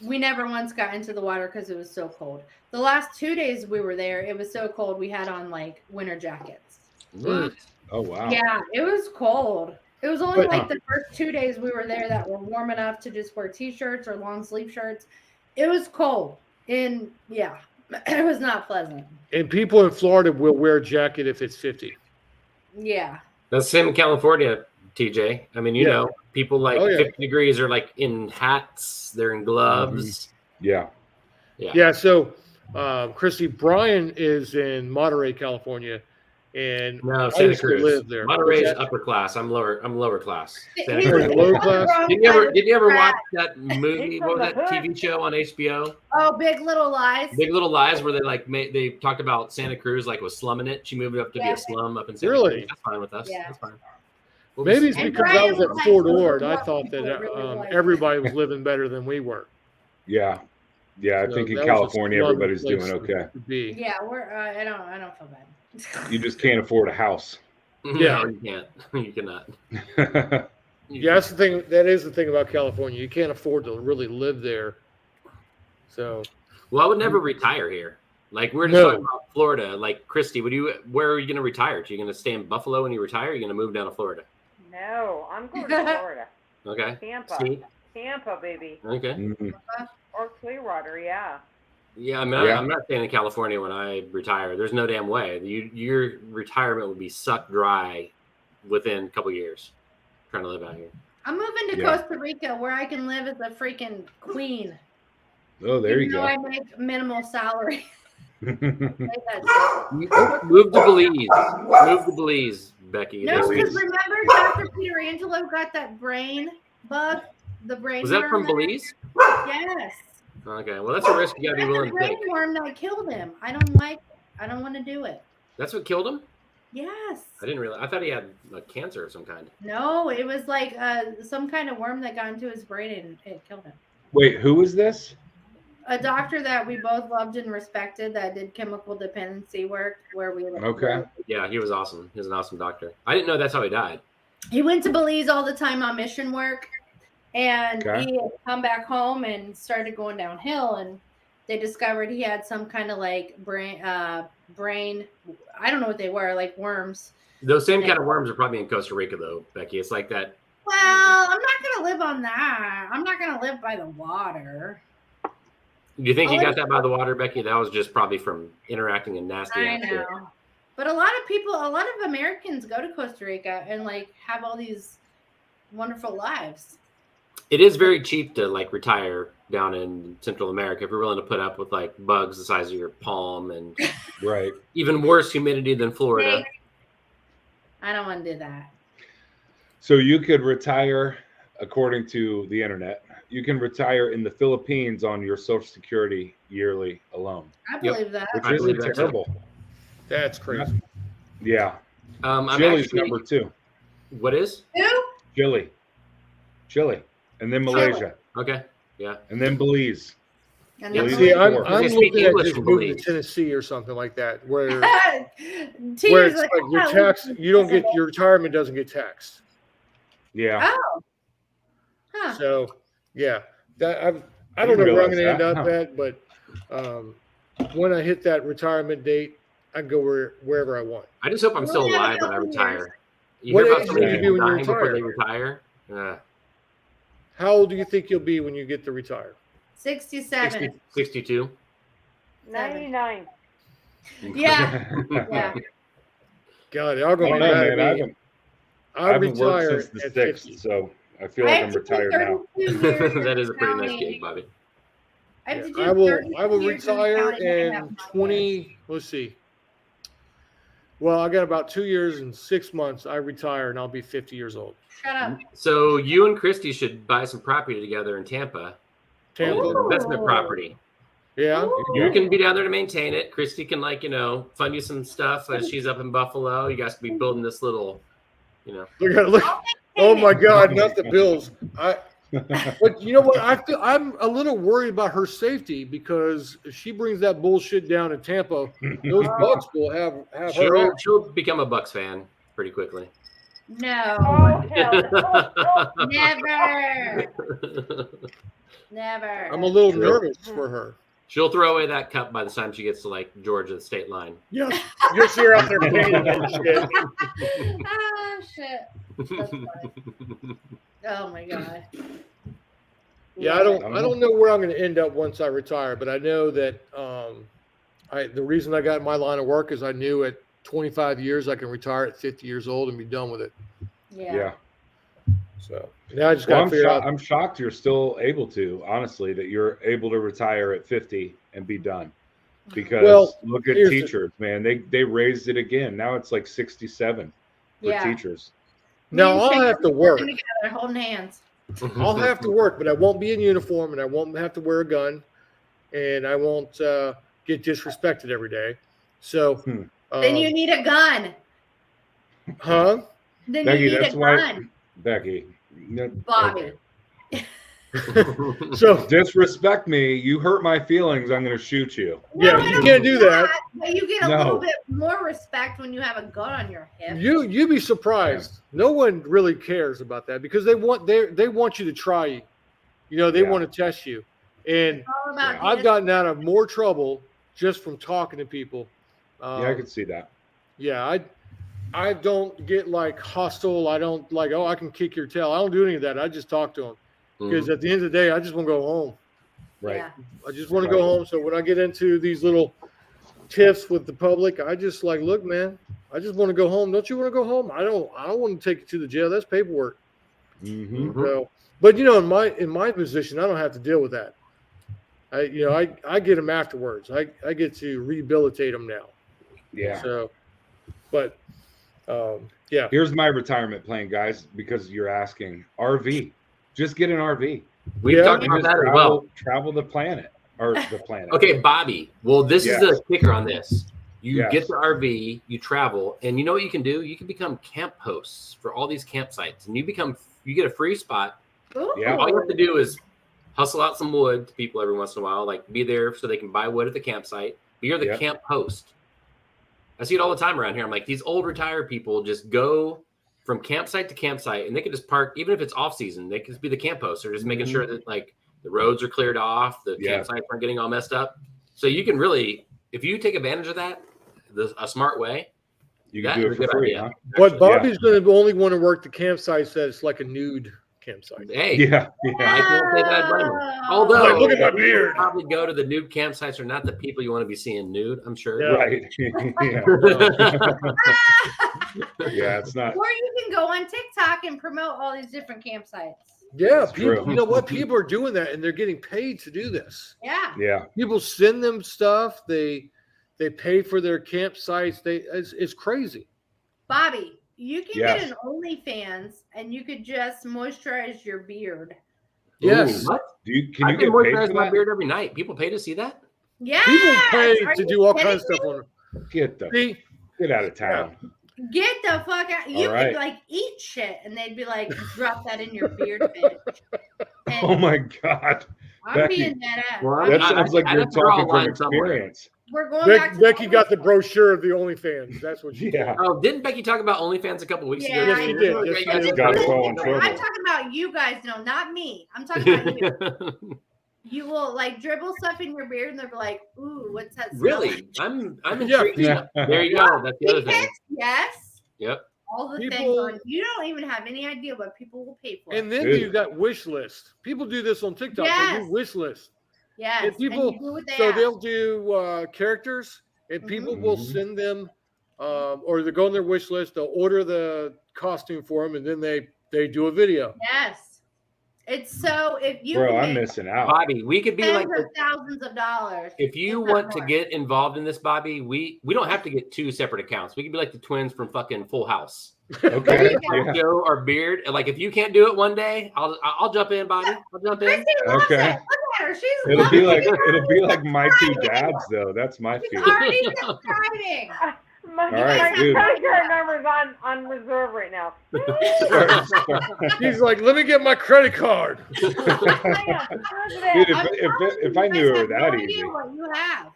We never once got into the water because it was so cold. The last 2 days we were there, it was so cold we had on like winter jackets. What? Oh wow. Yeah, it was cold. It was only like the first 2 days we were there that were warm enough to just wear t-shirts or long sleeve shirts. It was cold. And yeah, it was not pleasant. And people in Florida will wear a jacket if it's 50. Yeah. That's the same in California, TJ. I mean, you know, people like 50 degrees are like in hats, they're in gloves. Yeah. Yeah. So, Christy, Brian is in Monterey, California, and No, I Santa used to Cruz. live there. Monterey is upper class. I'm lower class. Santa He's Cruz. Lower class? Did you ever watch that movie? What was that TV show on HBO? Oh, Big Little Lies. Big Little Lies, where they talked about Santa Cruz like was slumming it. She moved up to be a slum up in Santa Cruz. That's fine with us. Yeah. That's fine. Maybe it's And because I Brian was at was Fort like, Ord. what I thought people that really like. everybody was living better than we were. Yeah. Yeah. I So think in that was a California slum everybody's place doing okay. to be. Yeah, I don't feel bad. You just can't afford a house. Yeah. No, you can't. You cannot. Yeah, that's the thing. That is the thing about California. You can't afford to really live there. So, Well, I would never retire here. Like we're just talking about Florida. Like Christy, where are you going to retire to? You going to stay in Buffalo when you retire? Or are you going to move down to Florida? No, I'm going to Florida. Okay. Tampa. See? Tampa, baby. Okay. Mhm. Or Clearwater, yeah. Yeah, I'm not staying in California when I retire. There's no damn way. Your retirement would be sucked dry within a couple years trying to live out here. I'm moving to Costa Rica where I can live as a freaking queen. Oh, there you go. I make minimal salary. Move to Belize. Move to Belize, Becky. No, because remember Dr. Peter Angelo got that brain bug? The brain Was that worm from Belize? Yes. Okay, well, that's a risk you got to be That's willing a to take. brain worm that killed him. I don't like it. I don't want to do it. That's what killed him? Yes. I didn't realize. I thought he had cancer of some kind. No, it was like some kind of worm that got into his brain and it killed him. Wait, who is this? A doctor that we both loved and respected that did chemical dependency work where we Okay. Yeah, he was awesome. He was an awesome doctor. I didn't know that's how he died. He went to Belize all the time on mission work, and Okay. he had come back home and started going downhill, and they discovered he had some kind of like brain I don't know what they were, like worms. Those same kind of worms are probably in Costa Rica, though, Becky. It's like that. Well, I'm not gonna live on that. I'm not gonna live by the water. Do you think he got that by the water, Becky? That was just probably from interacting in nasty. I know. But a lot of Americans go to Costa Rica and like have all these wonderful lives. It is very cheap to like retire down in Central America if you're willing to put up with like bugs the size of your palm and Right. even worse humidity than Florida. I don't want to do that. So you could retire, according to the internet, you can retire in the Philippines on your Social Security yearly alone, I believe that. which I believe isn't that too. terrible. That's crazy. Yeah. I'm Chile's actually, number 2. What is? Who? Chile. And then Malaysia. Okay. Yeah. And then Belize. And Yeah, then See, I'm Four. They I'm speak looking at English just in moving to Belize. Tennessee or something like that, where Tears it's like, like your tax, you don't get your retirement doesn't get taxed. Yeah. Oh. Huh. So yeah, that I didn't don't know where I'm realize going to end that. up Huh. at, but when I hit that retirement date, I can go wherever I want. I just hope I'm We still only have a alive when I couple years. retire. You What hear about age so will many you be people when you dying before they retire? retire? How old do you think you'll be when you get to retire? 67. 62. 99. Yeah. Yeah. God, y'all I gonna don't be know, mad man. I at me. haven't, I I haven't worked retire since the at 6th, 50. so I feel I like have I'm to do retired now. 32 years in That is a pretty nice counting. gig, Bobby. I have to do I will 32 years in retire counting and have in my 20. Let's see. Well, I got about 2 years and 6 months. I retire and I'll be 50 years old. Shut up. So you and Christy should buy some property together in Tampa. Tampa. Ooh. Investment property. Yeah. Ooh. You can be down there to maintain it. Christy can, like, fund you some stuff as she's up in Buffalo. You guys can be building this little, Look. Oh my God, not the Bills. But you know what? I'm a little worried about her safety because if she brings that bullshit down in Tampa, those Bucks will have her. she'll become a Bucks fan pretty quickly. No. Oh, hell no. Never. Never. I'm a little True. nervous for her. She'll throw away that cup by the time she gets to, like, Georgia, the state line. Yeah, you'll see her out there painting and shit. Ah, shit. That's funny. Oh my God. Yeah, I don't know where I'm going to end up once I retire, but I know that the reason I got in my line of work is I knew at 25 years I can retire at 50 years old and be done with it. Yeah. So now I just got to figure out. I'm shocked you're still able to, honestly, that you're able to retire at 50 and be done. Because look at teachers, man. They raised it again. Now it's like 67 for teachers. Now I'll have to work. Together, holding hands. I'll have to work, but I won't be in uniform and I won't have to wear a gun and I won't get disrespected every day. So Then you need a gun. Huh? Then Becky, you need that's a why gun. Becky. Bobby. Okay. So disrespect me. You hurt my feelings. I'm going to shoot you. Yeah, you can't do that. But you get a little bit more respect when you have a gun on your hip. You'd be surprised. No one really cares about that because they want you to try you. They want to test you. And I've gotten out of more trouble just from talking to people. Yeah, I can see that. Yeah, I don't get like hostile. I don't like, I can kick your tail. I don't do any of that. I just talk to them because at the end of the day, I just want to go home. Right. Yeah. I just want to go home. So when I get into these little tiffs with the public, I just like, look, man, I just want to go home. Don't you want to go home? I don't want to take you to the jail. That's paperwork. Mm-hmm. So, but in my position, I don't have to deal with that. I get them afterwards. I get to rehabilitate them now. Yeah. So, but yeah. Here's my retirement plan, guys, because you're asking. RV. Just get an RV. We've talked about that as well. Travel the planet. Or the planet. Okay, Bobby. Well, this is the kicker on this. You Yes. get the RV, you travel, and you know what you can do? You can become camp hosts for all these campsites, and you get a free spot. Ooh. Yeah. All you have to do is hustle out some wood to people every once in a while, like be there so they can buy wood at the campsite. But you're the camp host. I see it all the time around here. I'm like, these old retired people just go from campsite to campsite, and they can just park, even if it's off season, they can just be the camp host. They're just making sure that, like, the roads are cleared off, the campsites aren't getting all messed up. So you can really, if you take advantage of that, a smart way, you can do it for free, huh? But Bobby's going to only want to work the campsites that it's like a nude campsite. Hey, Yeah. I can't say that I blame him. Although, Like, look at my beard. probably go to the nude campsites are not the people you want to be seeing nude, I'm sure. Yeah. Right. Yeah, it's not. Or you can go on TikTok and promote all these different campsites. Yeah, That's people, true. you know what? People are doing that, and they're getting paid to do this. Yeah. Yeah. People send them stuff. They pay for their campsites. It's crazy. Bobby, you can Yes. get an OnlyFans and you could just moisturize your beard. Yes. Ooh, what? Can you I get paid moisturize for my that? beard every night. People pay to see that? Yeah. People pay to do all kinds of stuff on. Get out of town. Get the fuck out. You right. could like eat shit and they'd be like, drop that in your beard, bitch. And Oh my God. I'm Becky, being that ass. Well, That sounds like I'd you're have to draw a talking from line somewhere. experience. We're going back to Becky got the brochure of the OnlyFans. That's what she Yeah. did. Oh, didn't Becky talk about OnlyFans a couple weeks ago? Yeah, Yes, she did. Yes, she did. Got us all in trouble. I'm talking about you guys, no, not me. I'm talking about you. You will like dribble stuff in your beard, and they'll be like, "Ooh, what's that?" Smell Really? like? I'm Yeah. intrigued. There you go. That's the other thing. Yes. Yep. All the things People- on. You don't even have any idea what people will pay for. And then Dude. you got wish list. People do this on TikTok. They Yes. do wish list. yes, and people- you do what they So ask. they'll do characters, and people will Mhm. send them, or they go on their wish list. They'll order the costume for them, and then they do a video. Yes. It's so if you Bro, can I'm make missing out. Bobby, we could be tens like, of thousands of dollars. if you if not want to more. get involved in this, Bobby, we don't have to get two separate accounts. We could be like the twins from fucking Full House. Okay. Yeah. Show our beard. And like, if you can't do it one day, I'll jump in, Bobby. I'll jump in. Christy loves Okay. it. Look at her. She's It'll be loving like it. my two dads though. That's my She's feeling. already subscribing. My All right, dude. credit card number's on reserve right now. He's like, let me get my credit card. Dude, I'm telling if you, I you knew guys it were have that no idea easy. what you have.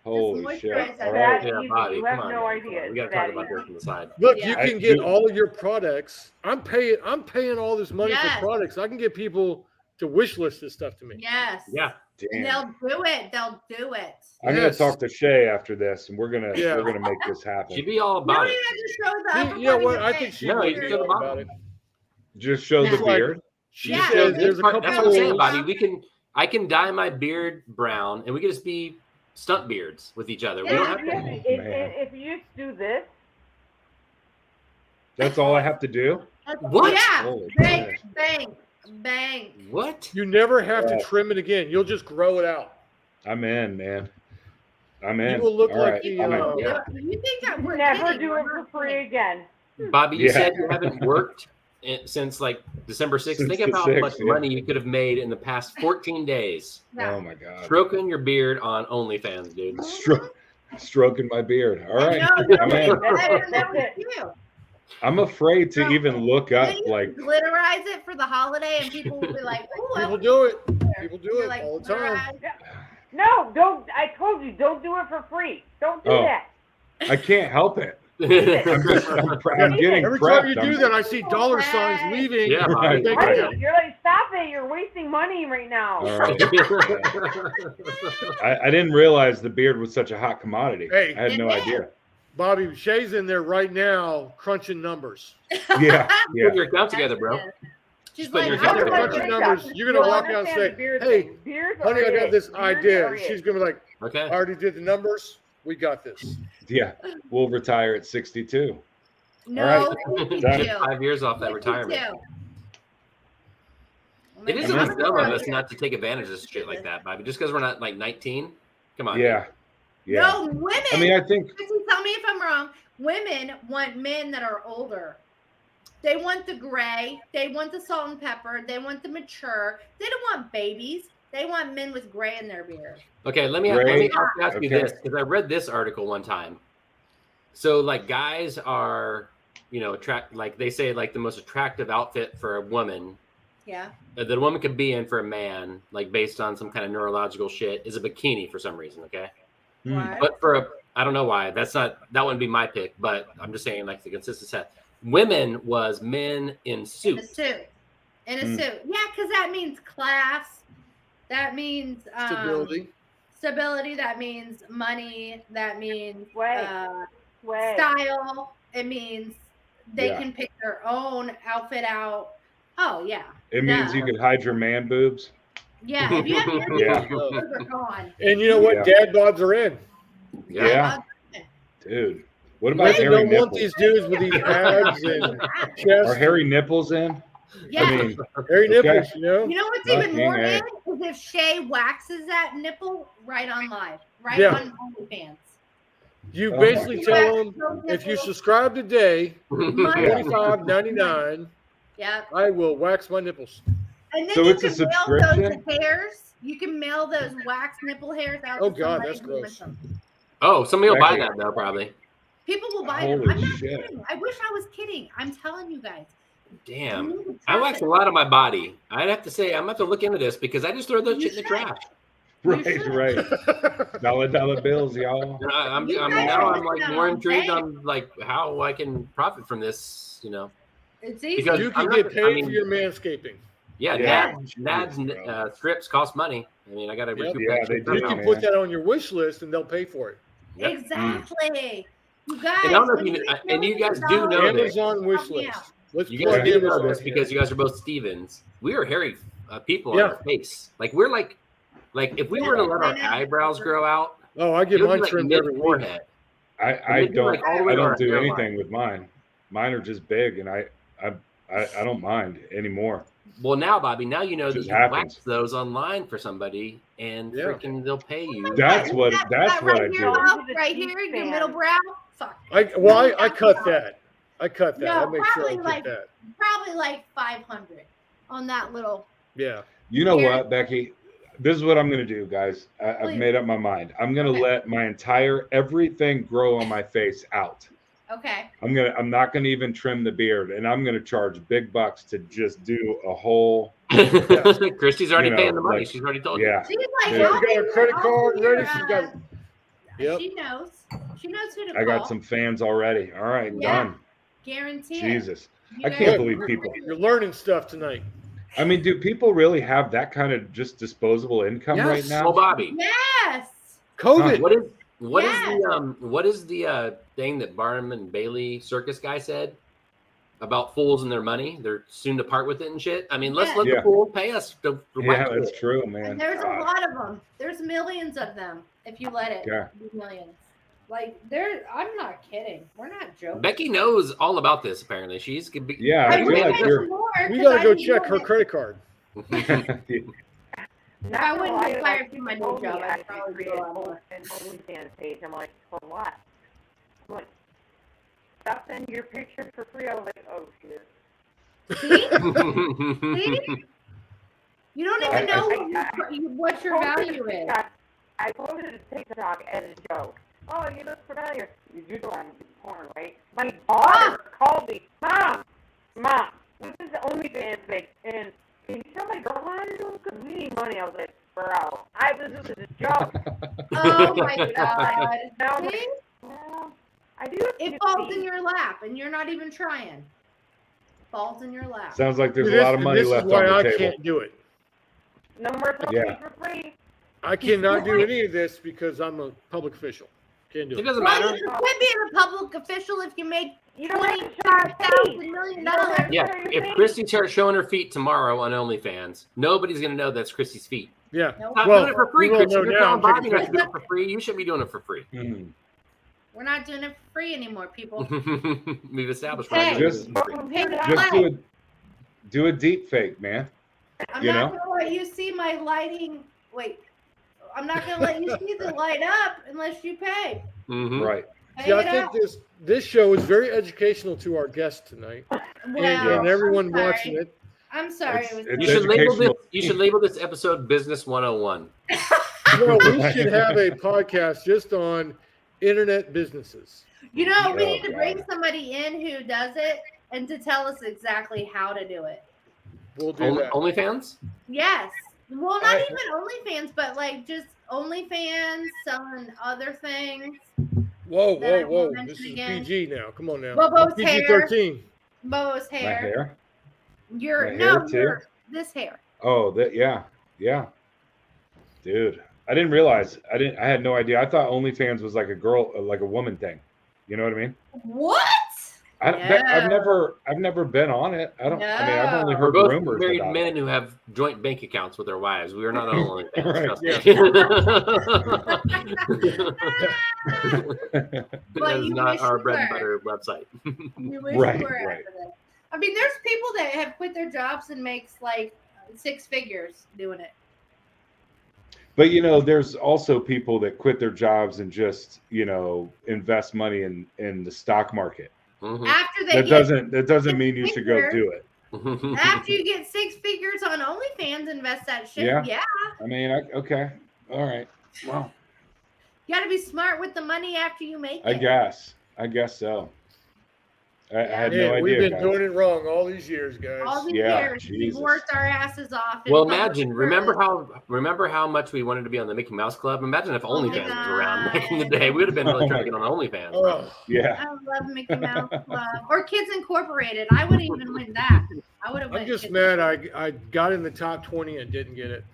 Holy moisturize shit. that All bad. right. Yeah, Easy. Bobby. You Come have on, no man. idea. We got to It's talk that about easy. this on the side. Look, Yeah. you I- can get dude. all your products. I'm paying all this money Yes. for products. I can get people to wish list this stuff to me. Yes. Yeah. And Damn. they'll do it. They'll do it. I'm gonna Yes. talk to Shay after this, and we're gonna Yeah. make this She'd happen. be all You don't about even it. have to show the upper You know part of what? your I face. think she No, would you be can go to the about bottom. it. Just show the That's like- beard. She Yeah. says there's a couple. That's what I'm saying, of- Bobby. I can dye my beard brown, and we can just be stunt beards with each other. We Yeah, don't have If to. you, man. if you just do this, That's all I have to do. What? Yeah. Holy Bang, Christ. bang, bang. What? You never have to Yeah. trim it again. You'll just grow it out. I'm in, man. I'm in. You will look All like right, the. I'm in. Yeah. You think that we're never kidding. do We're it for not free kidding. again. Bobby, you Yeah. said you haven't worked since like December 6th. Since Think the of how 6th, much yeah. money you could have made in the past 14 days. No. Oh my God. Stroking your beard on OnlyFans, dude. Stroking my beard. All right. No, no, I'm in. that was you. I'm afraid to No. even look up. Then you Like, glitterize it for the holiday, and people will be like, "Oh, People do it. People do You're it like, all the time. glitterize. No, don't. I told you, don't do it for free. Don't do Oh. that. I can't help it. I'm getting Every prepped. time you do that, I see dollar signs leaving. Yeah, Bobby. I think, Right. Right? You're like, stop it. You're wasting money right now. All right. I didn't realize the beard was such a hot commodity. Hey. I had no It is. idea. Bobby Shay's in there right now crunching numbers. Yeah. Yeah. Put your account together, bro. She's Just put like, your I account don't together. know Crunching what numbers. You're gonna You'll walk out and understand say, the beard "Hey, thing. Beards honey, are I got it. this Beards idea." are it. She's gonna be like, Okay. "I already did the numbers. We got this." Yeah. We'll retire at 62. No, Done. Get 5 years off that 52. retirement. Oh It my is a God. bit dumb of us not to take advantage of shit like that, Bobby. Just because we're not like 19. Come on. Yeah. Yeah. No, women. I mean, I think Chrissy, tell me if I'm wrong. Women want men that are older. They want the gray. They want the salt and pepper. They want the mature. They don't want babies. They want men with gray in their beard. Okay, let me Great. ask you Okay. this, because I read this article one time. So like guys are, like they say like the most attractive outfit for a woman Yeah. that a woman could be in for a man, like based on some kind of neurological shit, is a bikini for some reason, okay? Why? But I don't know why. That wouldn't be my pick, but I'm just saying like the consistent set. Women was men in In a suits. suit. In a Mm. suit. Yeah, because that means class. That means Stability. stability. That means money. That means Sway. Sway. style. It means they Yeah. can pick their own outfit out. Oh yeah. it means you could hide your man boobs. Yeah. If you have your Yeah. those are gone. And you know what? Yeah. Dad bods are in. Yeah. Dude. What about Women hairy don't want nipples? these dudes with these abs and Are chest. hairy nipples in? Yeah. I mean, Hairy Okay. nipples, you know? You know what's Fucking even more A. in is if Shay waxes that nipple right on live, right Yeah. on OnlyFans. You Oh. basically You tell wax them, those if you nipples, subscribe today, money. $25.99, Yeah. I will wax my nipples. And then So you it's a can mail those subscription? hairs. You can mail those wax nipple hairs out. Oh, to God, somebody that's who wants gross. them. Oh, somebody will buy Becky. that though, probably. People will buy them. Holy I'm not shit. kidding. I wish I was kidding. I'm telling you guys. Damn. You I wax a lot of my body. I'd have to say I'm gonna have to look into this because I just throw that You shit in the should. trash. Right, should. right. $1 bills, y'all. And I'm You guys now are I'm like missing out more on intrigued pay. on like how I can profit from this, It's easy. Because You can I'm get not- paid I mean- for your manscaping. Yeah, Yeah. Nad's Bro. strips cost money. I mean, I got to Yep. recoup Yeah, that they shit do, You somehow. can man. put that on your wish list, and they'll pay for it. Yep. Exactly. You guys. And I don't know if when you- make and you guys millions do of know dollars, this. Amazon wish help me list. out. Let's You plug guys do know Amazon this here. because you guys are both Stevens. We are hairy people Yeah. on our face. Like we're like if we were to let I our know. eyebrows grow out, Oh, I it get would be mine like trimmed mid every week. forehead. I It'd be, don't like, all the way I to our don't do hairline. anything with mine. Mine are just big, and I don't mind anymore. Well, now, Bobby, now you know that Just you can happens. wax those online for somebody, and Yeah. freaking they'll pay you. That's what That I right here, do. Bob, right here, your middle brow. Fuck. I cut that. I cut that. No, I make sure I probably get like- that. Probably like 500 on that little. Yeah. You know Here. what, Becky? This is what I'm going to do, guys. I've Please. made up my mind. I'm going to Okay. let my entire everything grow on my face out. Okay. I'm not going to even trim the beard, and I'm going to charge big bucks to just do a whole. Christy's already You know, paying the money. like- She's already told Yeah. She's like, Yeah. I'll She got her be credit your- card I'll be your, ready. She's got. Yep. She knows. She knows who to I call. got some fans already. All right, Yeah. done. Guarantee it. Jesus. You I guys can't are believe working people. with You're learning stuff tonight. I mean, do people really have that kind of just disposable income right Yes. now? Well, Bobby, Yes. COVID. what is the thing that Barnum and Bailey circus guy said about fools and their money? They're soon to part with it and shit. I mean, let's let Yeah. the fool pay us to Yeah, wax that's it. true, man. And there's a God. lot of them. There's millions of them if you let it. Yeah. Be millions. Like I'm not kidding. We're not joking. Becky knows all about this. Apparently, she's could be. Yeah, I I feel wish like I you're. knew more. We 'cause gotta I go didn't check know her it. credit card. I wouldn't be Like, fired from my new told me job. I I'd should probably create do a a lot more. OnlyFans page. I'm like, for what? I'm like, stop sending your picture for free. I was like, oh shit. See? See? You don't even know what your value is. I posted a TikTok as a joke. Oh, you look familiar. You do know I'm porn, right? My daughter called me, Mom, this is the OnlyFans page, and can you tell my girl how to do it? Because we need money. I was like, bro, I was doing this as a joke. Oh my god. Now I'm like, See? well, I do have It falls in your lap and you're not even trying. Falls in your lap. Sounds like there's This- a lot of money this is left why on the I table. can't do it. No more something Yeah. for free. I cannot do any of this because I'm a public official. Can't do It it. doesn't Well, matter. you can quit being a public official if you make You don't have to show $25,000 your feet. million You don't have to Yeah, show your if feet. Christy starts showing her feet tomorrow on OnlyFans, nobody's gonna know that's Christy's feet. Yeah. Nope. Stop Well, doing it for free, you won't Christy. know You're now. telling I'm Bobby taking not to do pictures. it for free. You should be doing it for free. Mhm. We're not doing it for free anymore, people. We've established. Hey. we're not doing it for free. Pay the Just light. do a deep fake, man. I'm you not know? gonna let you see my lighting. Wait, I'm not gonna let you see the light up unless you pay. Mhm. Right. Pay See, I it think out. this show is very educational to our guests tonight Well, and everyone I'm sorry. watching it. I'm sorry. It's- it was it's You should label this. educational. You should label this episode "Business 101." No, we should have a podcast just on internet businesses. You know, we Oh, need to bring God. somebody in who does it and to tell us exactly how to do it. We'll do that. OnlyFans. Yes. Well, not I- even OnlyFans, but like just OnlyFans, selling other things. Whoa, that I whoa, won't whoa! mention This is again. PG now. Come on now. Bobo's PG-13. Bo's My hair. hair. Your My no, hair, too? your this hair. Oh, that yeah. Dude, I didn't realize. I had no idea. I thought OnlyFans was like a girl, like a woman thing. You know what I mean? What? I've Yeah. never been on it. I mean, I've only No. We're heard both rumors married about men who have joint bank accounts with their wives. We are not on OnlyFans. Right, Trust it. me. That But is you not wish our you bread and were. butter website. You wish Right, you were right. after this. I mean, there's people that have quit their jobs and makes like 6 figures doing it. But there's also people that quit their jobs and just invest money in the stock market. Mhm. After they That get doesn't mean you should go do it. after you get 6 figures on OnlyFans, invest that shit. Yeah. Yeah. I mean, okay, all right. Well, You got to be smart with the money after you make it. I guess so. I had no idea. We've been guys. doing it wrong all these years, guys. All these Yeah, years, we've Jesus. worked our asses off. in Well, public imagine. service. Remember how much we wanted to be on the Mickey Mouse Club. Imagine if Oh my OnlyFans was around God. back in the day. We would have been really trying to get on OnlyFans. Oh, Yeah. I love Mickey Mouse Club or Kids Incorporated. I would even win that. I would have. I'm just mad I got in the top 20 and didn't get it.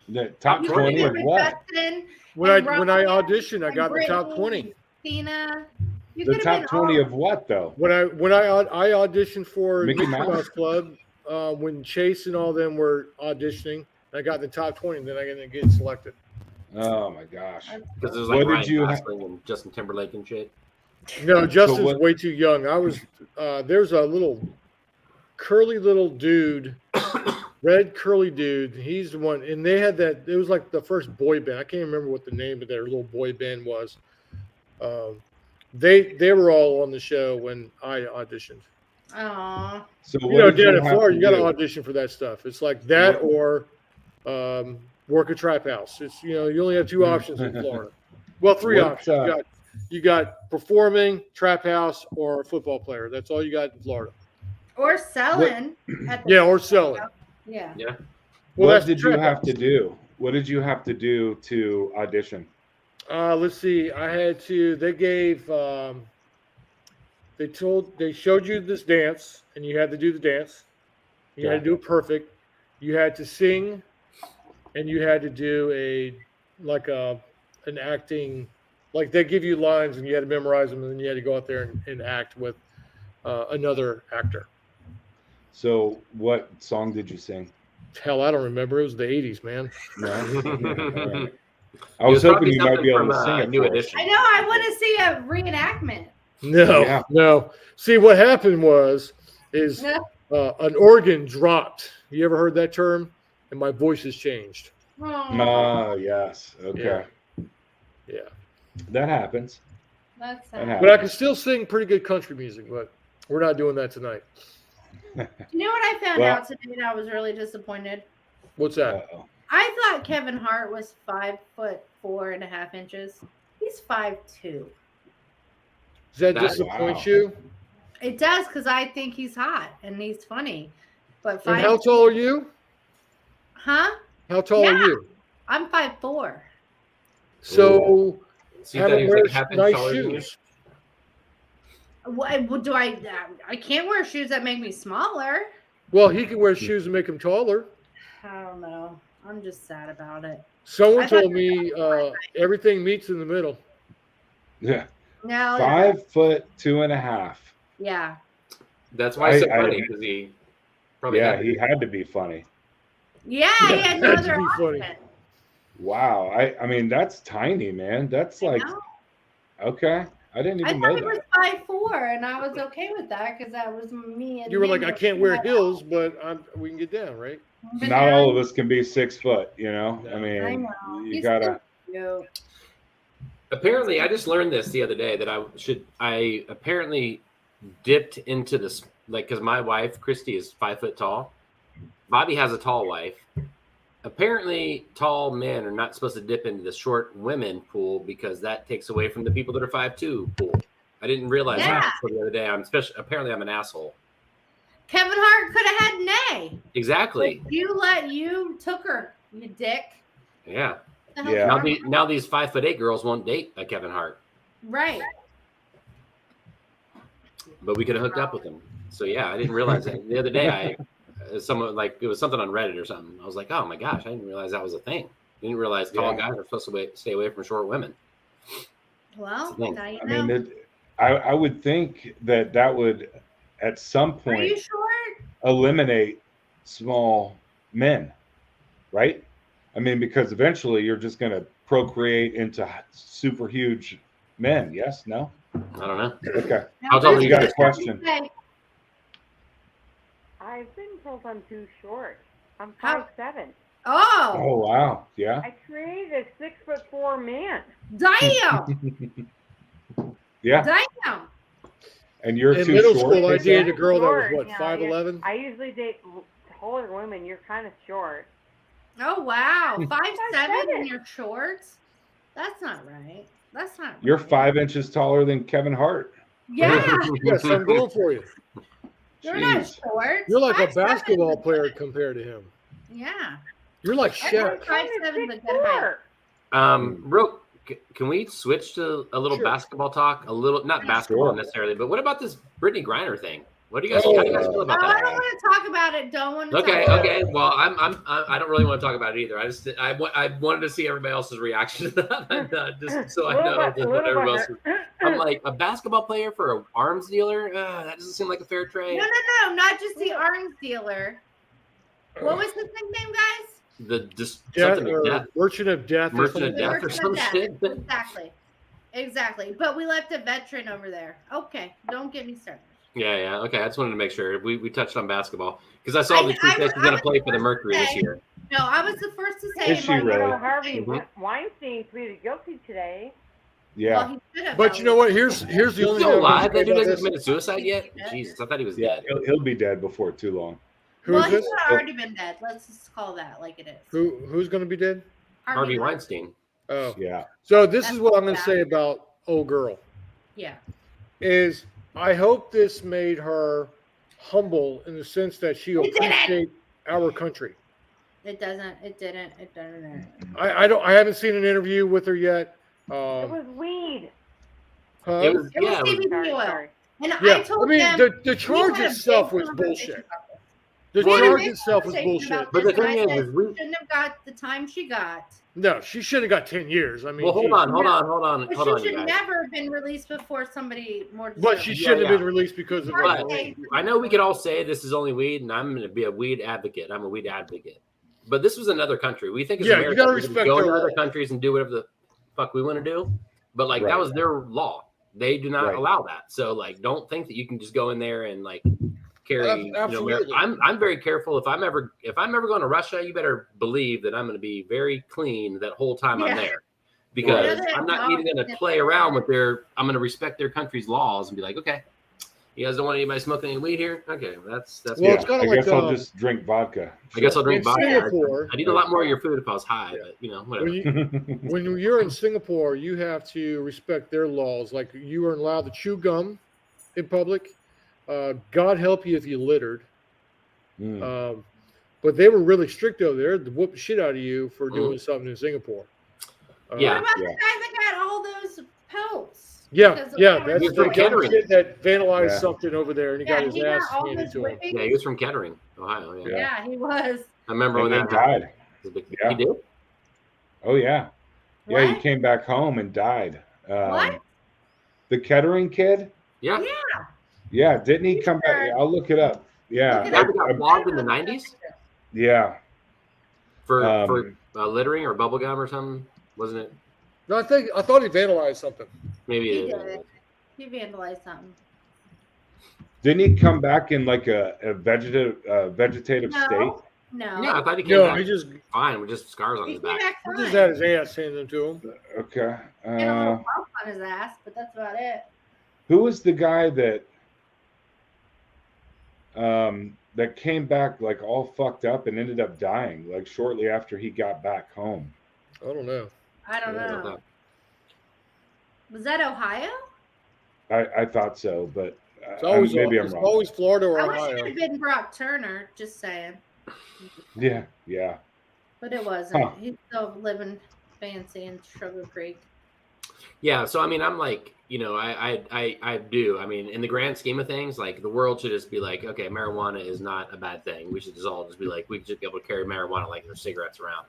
The top You 20 could've of been what? Justin When I and auditioned, I and got in the top Brittany 20. and Christina. You The could've been top 20 all- of what though? When I auditioned for Mickey Mickey Mouse? Mouse Club, when Chase and all them were auditioning, I got in the top 20, and then I didn't get selected. Oh my gosh. Because there's What like did Ryan you Gosling and Justin Timberlake and shit. No, Justin's what- way too young. I was there's a little curly little dude, red curly dude. He's the one, and they had that. It was like the first boy band. I can't remember what the name of their little boy band was. They were all on the show when I auditioned. Aw. So You what know, did you down in have Florida, to you got to do? audition for that stuff. It's like that or work a trap house. It's you only have two options in Florida. Well, three What, options. You got performing, trap house, or a football player. That's all you got in Florida. Or selling. At the Yeah, or selling. Yeah. Yeah. Well, What that's did you trap have house. to do? What did you have to do to audition? Let's see. I had to. They gave. They showed you this dance, and you had to do the dance. You had to do it perfect. You had to sing, and you had to do an acting. Like they give you lines, and you had to memorize them, and then you had to go out there and act with another actor. So what song did you sing? Hell, I don't remember. It was the '80s, man. No. All right. I It was was hoping probably you might something be able from, to sing it. New for us. Edition. I know. I want to see a reenactment. No, Yeah. no. See, what happened is an organ dropped. You ever heard that term? And my voice has changed. Ah, yes. Okay. Yeah. That happens. That's That sad. happens. But I can still sing pretty good country music, but we're not doing that tonight. You know what I found Well- out today and I was really disappointed? What's that? Uh-oh. I thought Kevin Hart was 5'4.5". He's 5'2". Does that That's- disappoint wow. you? It does because I think he's hot and he's funny. But And how tall are you? Huh? How tall are Yeah. you? I'm 5'4". So So you have thought him he was wear like half inch nice taller than you? shoes. What do I can't wear shoes that make me smaller. Well, he can wear shoes and make him taller. I don't know. I'm just sad about it. Someone I thought told me everything meets in the middle. Yeah. No. 5'2.5". Yeah. That's why it's so I- funny because he probably Yeah, had to he be. had to be funny. Yeah, he had no That'd other be funny. option. Wow. I mean, that's tiny, man. That's I like, know. okay. I didn't I even thought know he was that. 5'4", and I was okay with that because that was me. And You were him like, I were can't wear together. heels, but we can get down, right? But Not now all of us can be 6 foot, I Yeah. mean, I know. you He's gotta. still cute. Apparently, I just learned this the other day that I apparently dipped into this, like, because my wife, Christy, is 5 foot tall. Bobby has a tall wife. Apparently, tall men are not supposed to dip into the short women pool because that takes away from the people that are 5'2" pool. I didn't realize Yeah. that until the other day. Apparently I'm an asshole. Kevin Hart could have had Nay. Exactly. You took her, you dick. Yeah. The hell's Yeah. wrong with Now these 5'8" girls won't date a Kevin Hart, you? Right. but we could have hooked up with him. So yeah, I didn't realize that the other day. It was something on Reddit or something. I was like, oh my gosh, I didn't realize that was a thing. I didn't realize tall Yeah. guys are supposed to stay away from short women. Well, It's a thing. now you I know. mean, I would think that would, at some Are you point, short? eliminate small men, right? I mean, because eventually you're just going to procreate into super huge men. Yes? No? I don't know. Okay. How tall are You you got a guys? question? Okay. I've been told I'm too short. I'm How- 5'7". Oh, Oh, wow. Yeah. I created a 6'4" man. damn. Yeah. Damn. And you're In too middle short. school, I Lisa? dated a girl that was Short, what, you know, 5'11"? I usually date taller women. You're kind of short. Oh, wow. 5'7" in 5'7". your shorts? That's not right. That's not You're right. 5 inches taller than Kevin Hart. Yeah, You got something going for you. you're not Jeez. short. You're like a 5'7" basketball player compared to him. Yeah. You're like I think Shaq. 5'7" is a good height. Bro, can we switch to a little Sure. basketball talk? A little, not Yeah, basketball sure. necessarily, but what about this Brittany Griner thing? What do you guys? How do you guys feel Oh, about I that? don't want to talk about it. Don't want to Okay, talk about okay. it. Well, I don't really want to talk about it either. I wanted to see everybody else's reaction to that, and, just so I know that what everybody else. I'm like, a basketball player for an arms dealer. That doesn't seem like a fair trade. No, not just the arms dealer. What was his nickname, guys? Death, Something like that. Merchant of Death. or Merchant of something. Death or some shit. Exactly. But we left a veteran over there. Okay, don't get me started. Yeah. Okay, I just wanted to make sure we touched on basketball because I saw the tweet that she's going to play for the Mercury this year. No, I was the first to say. Is she really? Harvey Mhm. Weinstein pleaded guilty today. Yeah. Well, he should have. But you know what? Here's the He's only still thing I alive. can say That dude about hasn't this. committed suicide yet. Jesus, I thought he was Yeah. dead. He'll be dead before too long. Who's Well, he's this? not already been dead. Let's just call that like it is. Who's going to be dead? Harvey Weinstein. Oh, Yeah. so this That's is what I'm going to bad. say about old girl. Yeah. Is I hope this made her humble in the sense that she It didn't. appreciate our country. It doesn't. It didn't. It doesn't. I haven't seen an interview with her yet. It was weed. Huh? It was, It was yeah, it was- CBD oil. Sorry. And Yeah, I told I mean them the charge we had a itself big was conversation bullshit. about this. The We had a charge big itself was conversation bullshit. about But the this, and thing I is, said is we- she shouldn't have got the time she got. No, she should have got 10 years. I mean, well, hold on, But you she should guys. never have been released before somebody more. But she deserving. should have yeah. been released because of Right. her. Okay. I know we could all say this is only weed, and I'm going to be a weed advocate. I'm a weed advocate. But this was another country. We think as Yeah, you Americans, gotta we can respect go their into other law. countries and do whatever the fuck we want to do. But like that Right. was their law. They do not Right. allow that. So like, don't think that you can just go in there and like carry. Absolutely. I'm very careful. If I'm ever going to Russia, you better believe that I'm going to be very clean that whole time I'm Yeah. there. Because Right. I'm not even going to play around with I'm going to respect their country's laws and be like, okay, you guys don't want anybody smoking any weed here? Okay, that's Well, Yeah. it's kinda I like, guess I'll just drink vodka. I guess I'll In drink vodka. Singapore, I need a lot more of your food if I was high, Yeah. but whatever. when you're in Singapore, you have to respect their laws. Like you are allowed to chew gum in public. God help you if you littered. Mm. But they were really strict over there to whoop the shit out of you for doing something in Singapore. Yeah. What about Yeah. the guy that got all those pelts? Yeah, Because of yeah, how that's He's the from guy Kettering. that vandalized Yeah. something over there, and he Yeah, got his he got ass all handed those to him. whippings. Yeah, he was from Kettering, Ohio. Yeah. Yeah. Yeah, he was. I remember And when he that happened. died. It was a big- Yeah. He did? Oh yeah. Yeah, he What? came back home and died. What? The Kettering kid? Yeah. Yeah. Yeah, didn't he come Sure. back? I'll look it up. Yeah. Look it That up. got flogged in the 90s Yeah. for Um, littering or bubble gum or something, wasn't it? No, I thought he vandalized something. Maybe He it is. did. He vandalized something. Didn't he come back in like a vegetative state? No. No. Yeah, I thought he came No, back he just fine with just scars on He his came back. back he fine. just had his ass handed to him. Okay. And a little bump on his ass, but that's about it. Who was the guy that came back like all fucked up and ended up dying like shortly after he got back home? I don't know. I don't Yeah, know. Was that Ohio? I thought so, but It's always maybe I'm it's wrong. always Florida or I wish it Ohio. had been Brock Turner, just saying. Yeah, yeah. But it wasn't. Huh. He's still living fancy in Sugar Creek. Yeah, so I mean, I'm like, I do. I mean, in the grand scheme of things, like the world should just be like, okay, marijuana is not a bad thing. We should just all just be like, we should be able to carry marijuana like there's cigarettes around.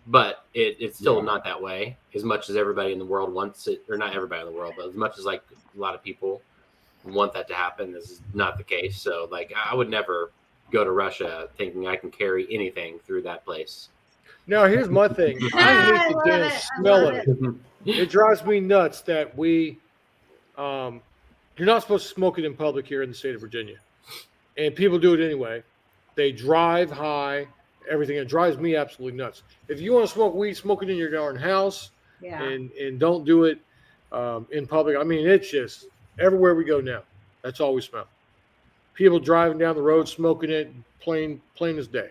But it's still Yeah. not that way. As much as everybody in the world wants it, or not everybody in the world, but as much as like a lot of people want that to happen, this is not the case. So like, I would never go to Russia thinking I can carry anything through that place. Now here's my thing. I I hate the love damn it. I smell love of it. It drives me nuts that you're not supposed to smoke it in public here in the state of Virginia, and people do it anyway. They drive high, everything. It drives me absolutely nuts. If you want to smoke weed, smoke it in your darn house, Yeah. and don't do it in public. I mean, it's just everywhere we go now. That's all we smell. People driving down the road smoking it, plain as day.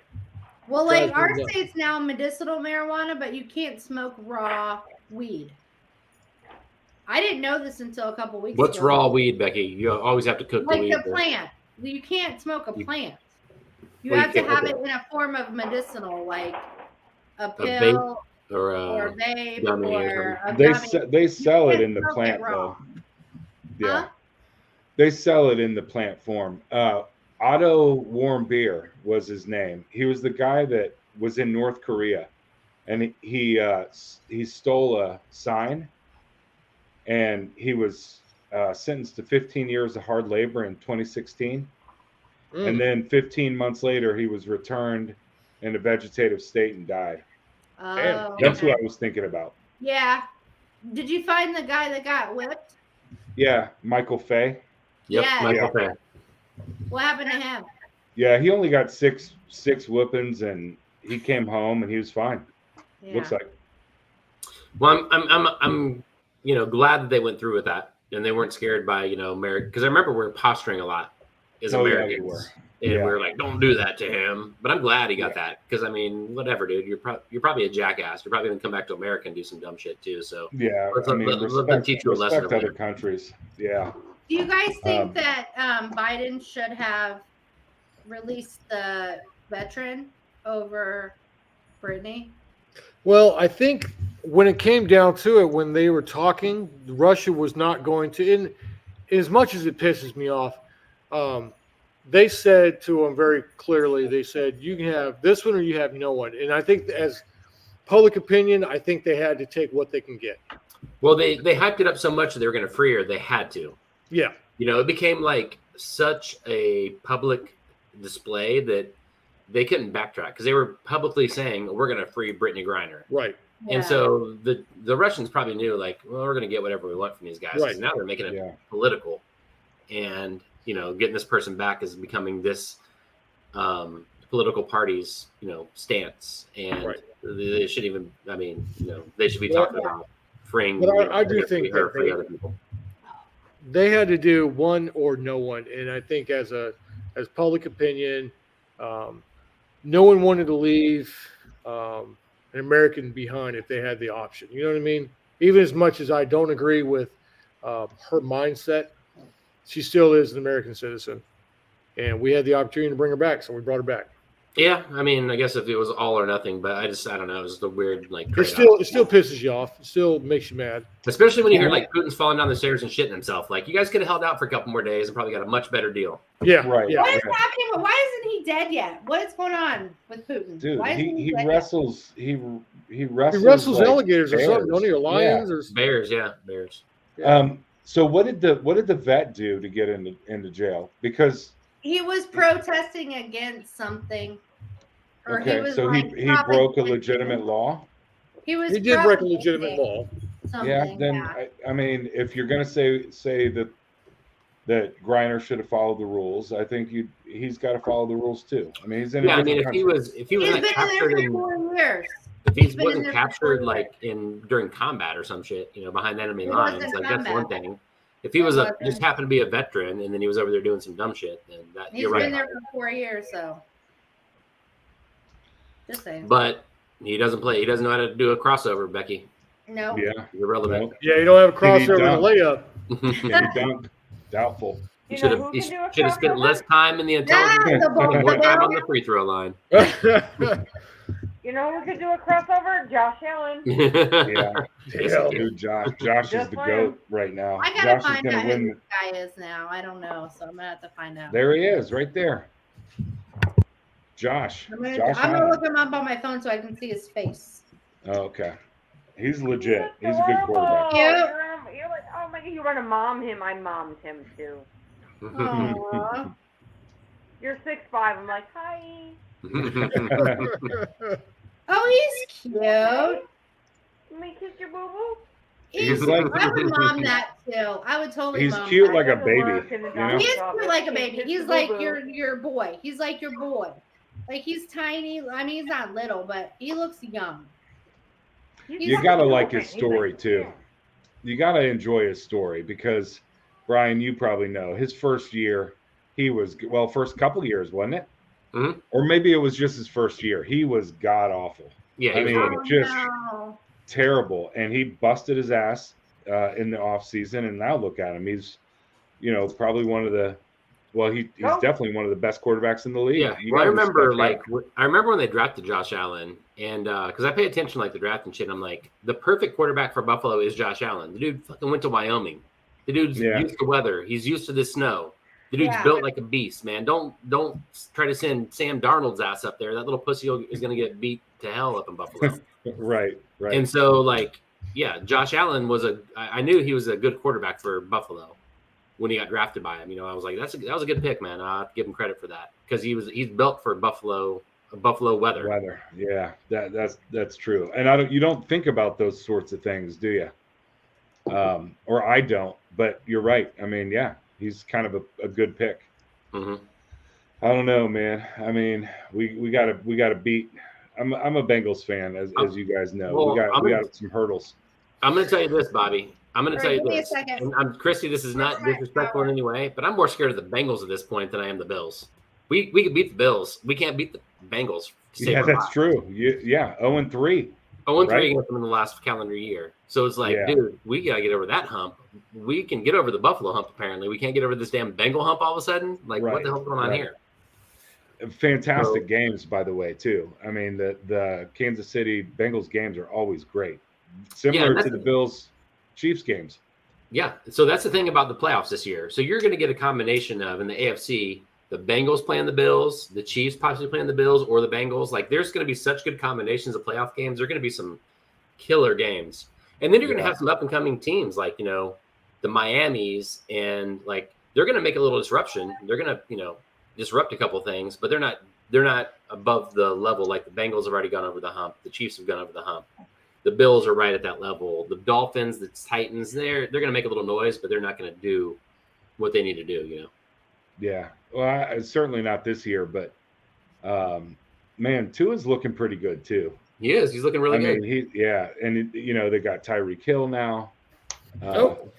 Well, like Drives me our nuts. state's now medicinal marijuana, but you can't smoke raw weed. I didn't know this until a couple weeks What's ago. raw weed, Becky? You always have to cook the Like weed. the plant. You can't smoke a plant. You Well, you have to can't- have okay. it in a form of medicinal, like a vape pill or or a vape gummy or or a They gummy. they sell it can't in the smoke it plant raw. though. Yeah, Huh? they sell it in the plant form. Otto Warmbier was his name. He was the guy that was in North Korea, and he stole a sign, and he was sentenced to 15 years of hard labor in 2016. And then 15 months later, he was returned in a vegetative state and died. Oh, That's who okay. I was thinking about. Yeah. Did you find the guy that got whipped? Yeah, Michael Fay. Yep, Yeah. Michael Fay. What happened to him? Yeah, he only got six whippings, and he came home and he was fine. Yeah. Looks like. Well, I'm glad that they went through with that and they weren't scared by America, because I remember we were posturing a lot as Americans. Yeah, we were. And Yeah. we were like, don't do that to him. But I'm glad he got that, because I mean, whatever, dude. You're probably a jackass. You're probably gonna come back to America and do some dumb shit too. So Yeah, let's I mean, let them teach you a lesson. respect other countries. Yeah. Do you guys think Um, that Biden should have released the veteran over Brittany? Well, I think when it came down to it, when they were talking, Russia was not going to. In as much as it pisses me off, they said to him very clearly. They said, "You can have this one, or you have no one." And I think, as public opinion, I think they had to take what they can get. Well, they hyped it up so much that they were going to free her. They had to. Yeah. It became like such a public display that they couldn't backtrack, because they were publicly saying, we're going to free Brittany Griner. Right. Yeah. And so the Russians probably knew, like, well, we're going to get whatever we want from these guys. 'Cause Right. now they're making it Yeah. political. And, getting this person back is becoming this political party's, stance. And Right. they should even, they should be Well, talking about freeing. but I do think her, that free other people. They had to do one or no one, and I think as public opinion, no one wanted to leave an American behind if they had the option. You know what I mean? Even as much as I don't agree with her mindset, she still is an American citizen, and we had the opportunity to bring her back, so we brought her back. Yeah, I guess if it was all or nothing, but I don't know. It was the weird, like, It still pisses you off. It still makes you mad. especially when you hear like Putin's falling down the stairs and shitting himself. Like, you guys could have held out for a couple more days and probably got a much better deal. Yeah, Right. Yeah. What is happening? Why isn't he dead yet? What is going on with Putin? Dude, Why isn't he dead wrestles. He He wrestles. wrestles like alligators or bears. something, don't he? Or lions or Bears, yeah, bears. So what did the vet do to get into jail? Because yet? He was protesting against something. Or okay, was so like he probably broke a pointing- legitimate law. He was. he did break a probably legitimate law. something, Yeah, then yeah. I mean, if you're gonna say that Griner should have followed the rules, I think he's got to follow the rules too. I mean, he's in. Yeah, a I mean, different if he was He's like been captured in there for 4 years. if he's he been in wasn't there for captured 4 like during combat or some shit, behind enemy He lines, wasn't like that's one combat. thing. If he was He wasn't. just happened to be a veteran and then he was over there doing some dumb shit, then that He's you're been right. there for 4 years, so. Just saying. But he doesn't play. He doesn't know how to do a crossover, Becky. No. Yeah, Irrelevant. Yeah, you don't have a Did he crossover and a dunk? layup. can he dunk? Doubtful. He You should know have. who He can do a should have spent crossover? less time in the intelligence, Yeah, the more time on ball. the free throw line. You know who could do a crossover? Josh Allen. Yeah, Yeah. dude, Josh is Just the saying. goat right now. I gotta Josh is find gonna out who win. this guy is now. I don't know, so I'm gonna have to find out. There he is, right there. Josh. I'm gonna Josh I'm gonna Allen. look him up on my phone so I can see his face. Oh, okay. He's legit. He's a good quarterback. Yeah. You're like, oh my god, you want to mom him? I mommed him too. Aww. You're 6'5". I'm like, hi. Oh, he's cute. Let me kiss your boo boo. He's like- I would mom that too. I would totally He's mom cute that. like a go to baby, work in the you know? He is doctor's cute like a office, baby. kiss He's the like boo-boo. your boy. He's like your boy. Like he's tiny. I mean, he's not little, but he looks young. You gotta like his He's story too. You gotta enjoy his story because, Brian, you probably know his first year, first couple years, wasn't it? Mhm. Or maybe it was just his first year. He was god awful, Yeah, I he was mean, horrible. just no. terrible, and he busted his ass. in the off season, and now look at him. He's, probably one of the. Well, he's definitely one of the best quarterbacks in the league. Yeah, well, I remember when they drafted Josh Allen, and because I pay attention like the draft and shit, I'm like, the perfect quarterback for Buffalo is Josh Allen. The dude fucking went to Wyoming. The dude's used to weather. He's used to the snow. The dude's built like a beast, man. Don't try to send Sam Darnold's ass up there. That little pussy is going to get beat to hell up in Buffalo. Right. And so, Josh Allen I knew he was a good quarterback for Buffalo when he got drafted by him. I was like, that was a good pick, man. I have to give him credit for that because he's built for Buffalo weather. Yeah, that's true. And you don't think about those sorts of things, do you? Or I don't. But you're right. I mean, yeah, he's kind of a good pick. Mm-hmm. I don't know, man. I mean, we gotta beat. I'm a Bengals fan, as you guys know. Well, we got some hurdles. I'm going to tell you this, Bobby. I'm going to tell you Give me a this. second. And Christy, this is not disrespectful in any way, but I'm more scared of the Bengals at this point than I am the Bills. We could beat the Bills. We can't beat the Bengals. Yeah, that's true. 0-3. 0-3 against them in the last calendar year. So it's like, dude, we got to get over that hump. We can get over the Buffalo hump, apparently. We can't get over this damn Bengal hump all of a sudden. Like, what the hell's going on here? Fantastic games, by the way, too. I mean, the Kansas City Bengals games are always great. Similar to the Bills-Chiefs games. Yeah, so that's the thing about the playoffs this year. So you're going to get a combination of, in the AFC, the Bengals playing the Bills, the Chiefs possibly playing the Bills, or the Bengals. Like, there's going to be such good combinations of playoff games. There are going to be some killer games. And then you're going to have some up-and-coming teams like, the Miamis, and, like, they're going to make a little disruption. They're going to, disrupt a couple things, but they're not above the level. Like the Bengals have already gone over the hump. The Chiefs have gone over the hump. The Bills are right at that level. The Dolphins, the Titans, they're going to make a little noise, but they're not going to do what they need to do, Yeah. Well, certainly not this year, but man, Tua's looking pretty good too. He is. He's looking really good. I mean, and they got Tyreek Hill now. Could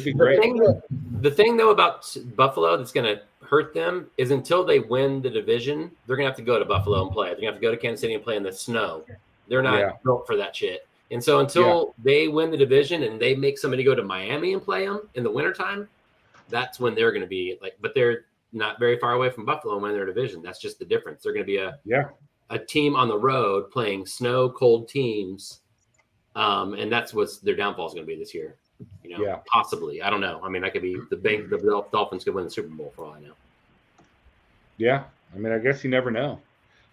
be great. great. The thing though about Buffalo that's going to hurt them is until they win the division, they're going to have to go to Buffalo and play. They're going to have to go to Kansas City and play in the snow. They're not built for that shit. And so until they win the division and they make somebody go to Miami and play them in the wintertime, that's when they're going to be like, but they're not very far away from Buffalo and win their division. That's just the difference. They're going to be a team on the road playing snow, cold teams. And that's what their downfall is going to be this year. Possibly. I don't know. I mean, that could be the Dolphins could win the Super Bowl for all I know. Yeah. I mean, I guess you never know.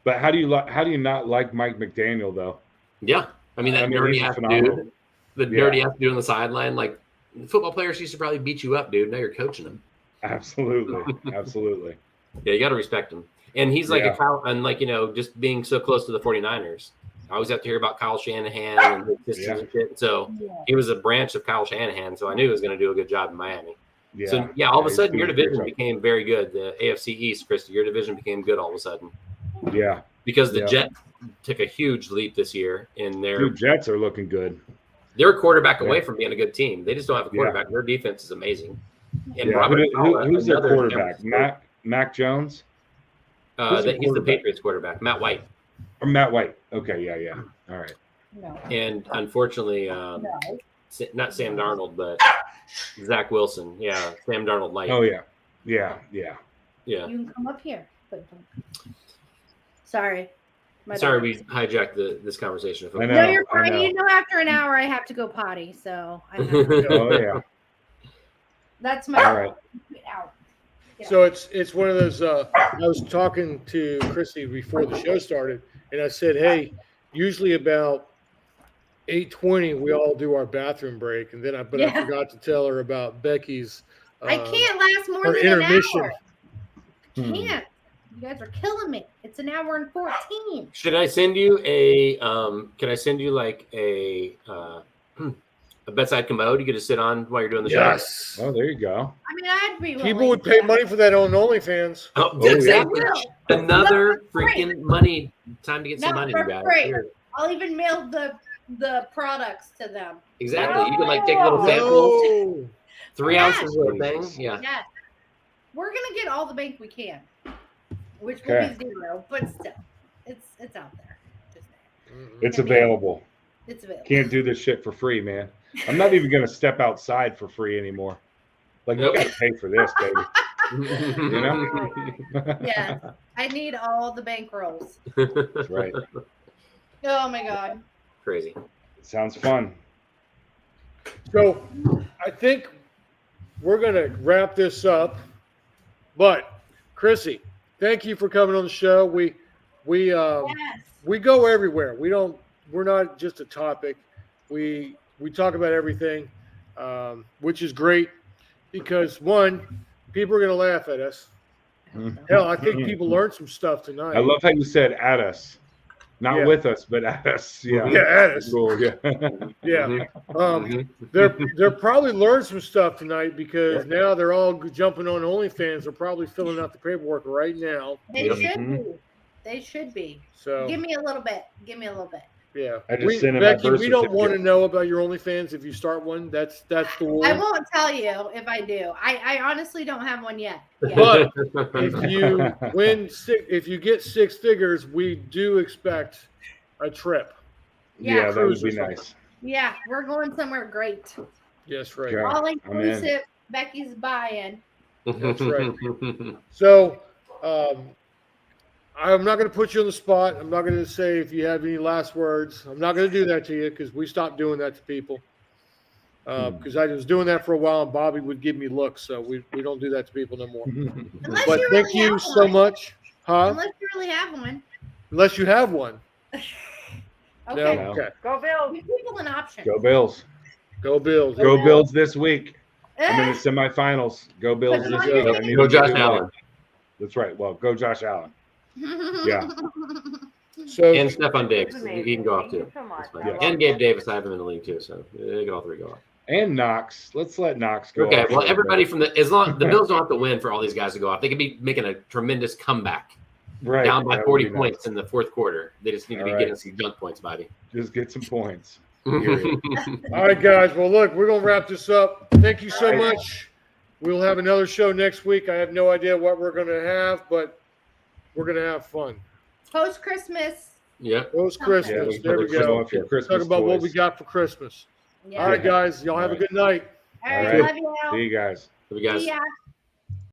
But how do you not like Mike McDaniel though? Yeah. I mean, dirty ass dude. The dirty ass dude on the sideline. Like, football players used to probably beat you up, dude. Now you're coaching them. Absolutely. Absolutely. Yeah, you got to respect him. And he's like a Kyle, and like, just being so close to the 49ers. I always have to hear about Kyle Shanahan and his systems and shit. So he was a branch of Kyle Shanahan. So I knew he was going to do a good job in Miami. Yeah. So, all of a sudden, your division became very good. The AFC East, Christy, your division became good all of a sudden. Yeah. Because the Jets took a huge leap this year in their. Dude, Jets are looking good. They're a quarterback away from being a good team. They just don't have a quarterback. Their defense is amazing. And who's their quarterback? Mac Jones? He's the Patriots quarterback, Matt White. Or Matt White. Okay, yeah. All right. No. And unfortunately, not Sam Darnold, but Zach Wilson. Yeah, Sam Darnold light. Oh, yeah. Yeah. You can come up here. But sorry. Sorry, we hijacked this conversation. No, you're fine. After an hour, I have to go potty, so I have to. Oh, yeah. That's my all right. Out. Yeah. So it's one of those. I was talking to Chrissy before the show started, and I said, "Hey, usually about 8:20 we all do our bathroom break," and then I forgot to tell her about Becky's. I can't last more than intermission. An hour. I can't. You guys are killing me. It's an hour and 14. Should I send you a? Can I send you like a bedside commode you could just sit on while you're doing the show? Yes. Oh, there you go. I mean, I'd be willing. People would pay money for that on OnlyFans. Oh, exactly. Another freaking money. Time to get some money, guys. I'll even mail the products to them. Exactly. You can like take little samples. 3 ounces of a thing. Yeah. Yes. We're gonna get all the bank we can, which will be zero, but still, it's out there. It's available. It's available. Can't do this shit for free, man. I'm not even gonna step outside for free anymore. Like, you gotta pay for this, baby. You know? Yes. I need all the bankrolls. That's right. Oh my God. Crazy. Sounds fun. So I think we're going to wrap this up. But Chrissy, thank you for coming on the show. We Yes. go everywhere. We're not just a topic. We talk about everything, which is great because one, people are going to laugh at us. Hell, I think people learned some stuff tonight. I love how you said at us. Not Yeah. with us, but at us. Yeah. Yeah, at us. Cool. Yeah. Yeah. Mhm. They're probably learned some stuff tonight because now they're all jumping on OnlyFans. They're probably filling out the paperwork right now. They Yep. should be. They should be. So Give me a little bit. Give me a little bit. yeah. I just sent him my Becky, birth we don't want to certificate. know about your OnlyFans if you start one. That's the rule. I won't tell you if I do. I honestly don't have one yet. Yeah. But if you get 6 figures, we do expect a trip. Yeah, that would Cruise be or something. nice. Yeah, we're going somewhere great. Yes, right. Yeah. All I'm in. inclusive. Becky's buying. That's right. So I'm not going to put you on the spot. I'm not going to say if you have any last words. I'm not going to do that to you because we stopped doing that to people. Because I was doing that for a while and Bobby would give me looks. So we don't do that to people no more. Unless But you thank really you have so one. much. Huh? Unless you really have one. Unless you have one. Okay. No? Okay. Go Bills. Give people an option. Go Bills. Go Bills. Go Bills this week. I'm in Eh, the semifinals. Go Bills Put them this on week. your I need Go them to Josh do well. Allen. That's right. Well, go Josh Allen. Yeah. So And Stephon Diggs. That's He amazing. can go off Thank you too. so much. That's fine. I love And Gabe that. Davis, I have him in the league too, so they get all 3 go off. And Knox. Let's let Knox go. Okay, off well, a little everybody bit. from the Bills don't have to win for all these guys to go off. They could be making a tremendous comeback right. down by that would 40 be nice. points in the 4th quarter. They just need to be All getting right. some junk points, Bobby. Just get some points. all right, guys. Well, look, we're gonna wrap this up. Thank you so All right. much. We'll have another show next week. I have no idea what we're gonna have, but we're gonna have fun. Post Christmas. Yep. Post Yeah, Christmas. we There we show go. off your Talk Christmas about what toys. we got for Christmas. Yeah. All right, guys. Y'all have a good night. All right. All right. Love you all. See you guys. So we guys. See ya.